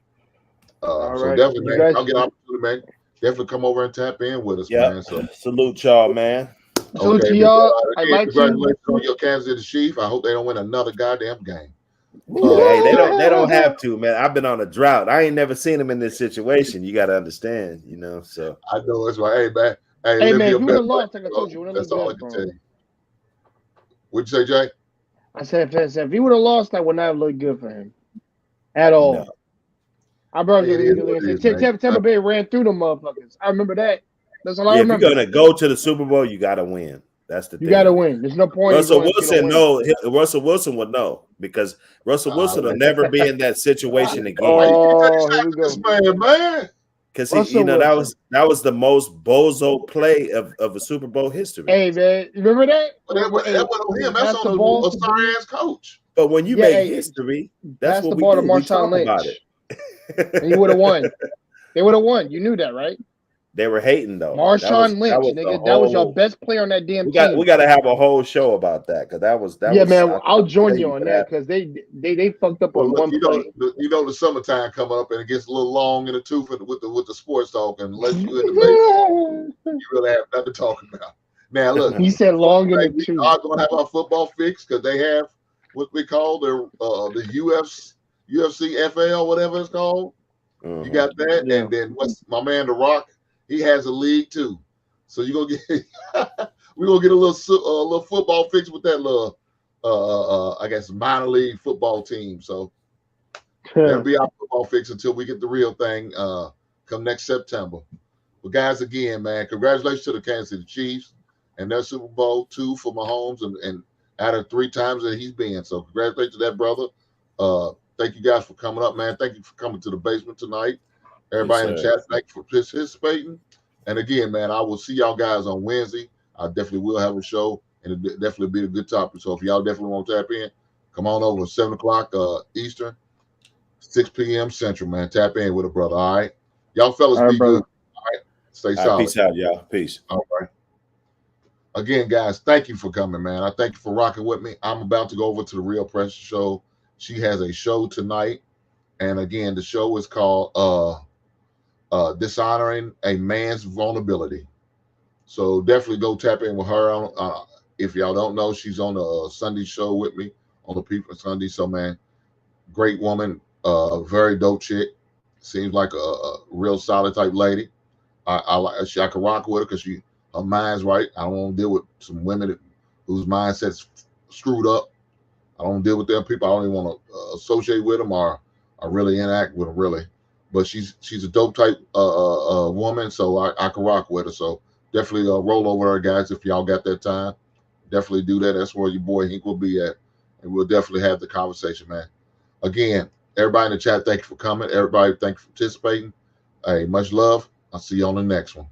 So definitely, man, I'll get an opportunity, man. Definitely come over and tap in with us, man. So salute y'all, man. Salute to y'all. Congratulations on your Kansas City Chiefs. I hope they don't win another goddamn game. Hey, they don't have to, man. I've been on a drought. I ain't never seen them in this situation. You got to understand, you know. So I know it's right. Hey, man. Hey, man, if you would have lost, like I told you, that's all I can tell you. What'd you say, Jay? I said, if he would have lost, that would not have looked good for him at all. No. I brought Tampa Bay ran through the motherfuckers. I remember that. That's all I remember. If you're gonna go to the Super Bowl, you gotta win. That's the thing. You gotta win. There's no point. Russell Wilson, Russell Wilson would know because Russell Wilson will never be in that situation again. Oh, here we go, man. Because that was the most bozo play of a Super Bowl history. Hey man, you remember that? That wasn't on him. That's on a sorry ass coach. But when you make history, that's what we do. We talk about it. And you would have won. They would have won. You knew that, right? They were hating though. Marshawn Lynch, nigga, that was your best player on that damn team. We got to have a whole show about that because that was. Yeah, man, I'll join you on that because they fucked up on one play. You know the summertime coming up and it gets a little long in the tooth with the sports talk, and unless you in the basement, you really have nothing to talk about. Now look, he said long in the tooth. We are gonna have our football fix because they have what we call the UFC FL, whatever it's called. You got that, and then what's my man The Rock? He has a league too, so you gonna get we're gonna get a little football fix with that little I guess minor league football team. So that'll be our football fix until we get the real thing come next September. But guys, again, man, congratulations to the Kansas City Chiefs and their Super Bowl II for Mahomes and out of 3 times that he's been. So congratulations to that brother. Thank you guys for coming up, man. Thank you for coming to the basement tonight. Everybody in the chat, thank you for participating. And again, man, I will see y'all guys on Wednesday. I definitely will have a show, and it'll definitely be a good topic. So if y'all definitely want to tap in, come on over at 7 o'clock Eastern, 6 p.m. Central, man. Tap in with a brother, all right? Y'all fellas be good. All right? Stay solid. Peace out, y'all. Peace. All right. Again, guys, thank you for coming, man. I thank you for rocking with me. I'm about to go over to the Real Precious show. She has a show tonight. And again, the show is called Dishonoring a Man's Vulnerability. So definitely go tap in with her. On if y'all don't know, she's on a Sunday show with me on the People Sunday. So man, great woman, very dope chick. Seems like a real solid type lady. I can rock with her because her mind's right. I don't want to deal with some women whose mindset's screwed up. I don't deal with them people. I don't even want to associate with them or really interact with them really. But she's a dope type woman, so I can rock with her. So definitely roll over her, guys, if y'all got that time. Definitely do that. That's where your boy Hink will be at. And we'll definitely have the conversation, man. Again, everybody in the chat, thank you for coming. Everybody, thank you for participating. Hey, much love. I'll see you on the next one.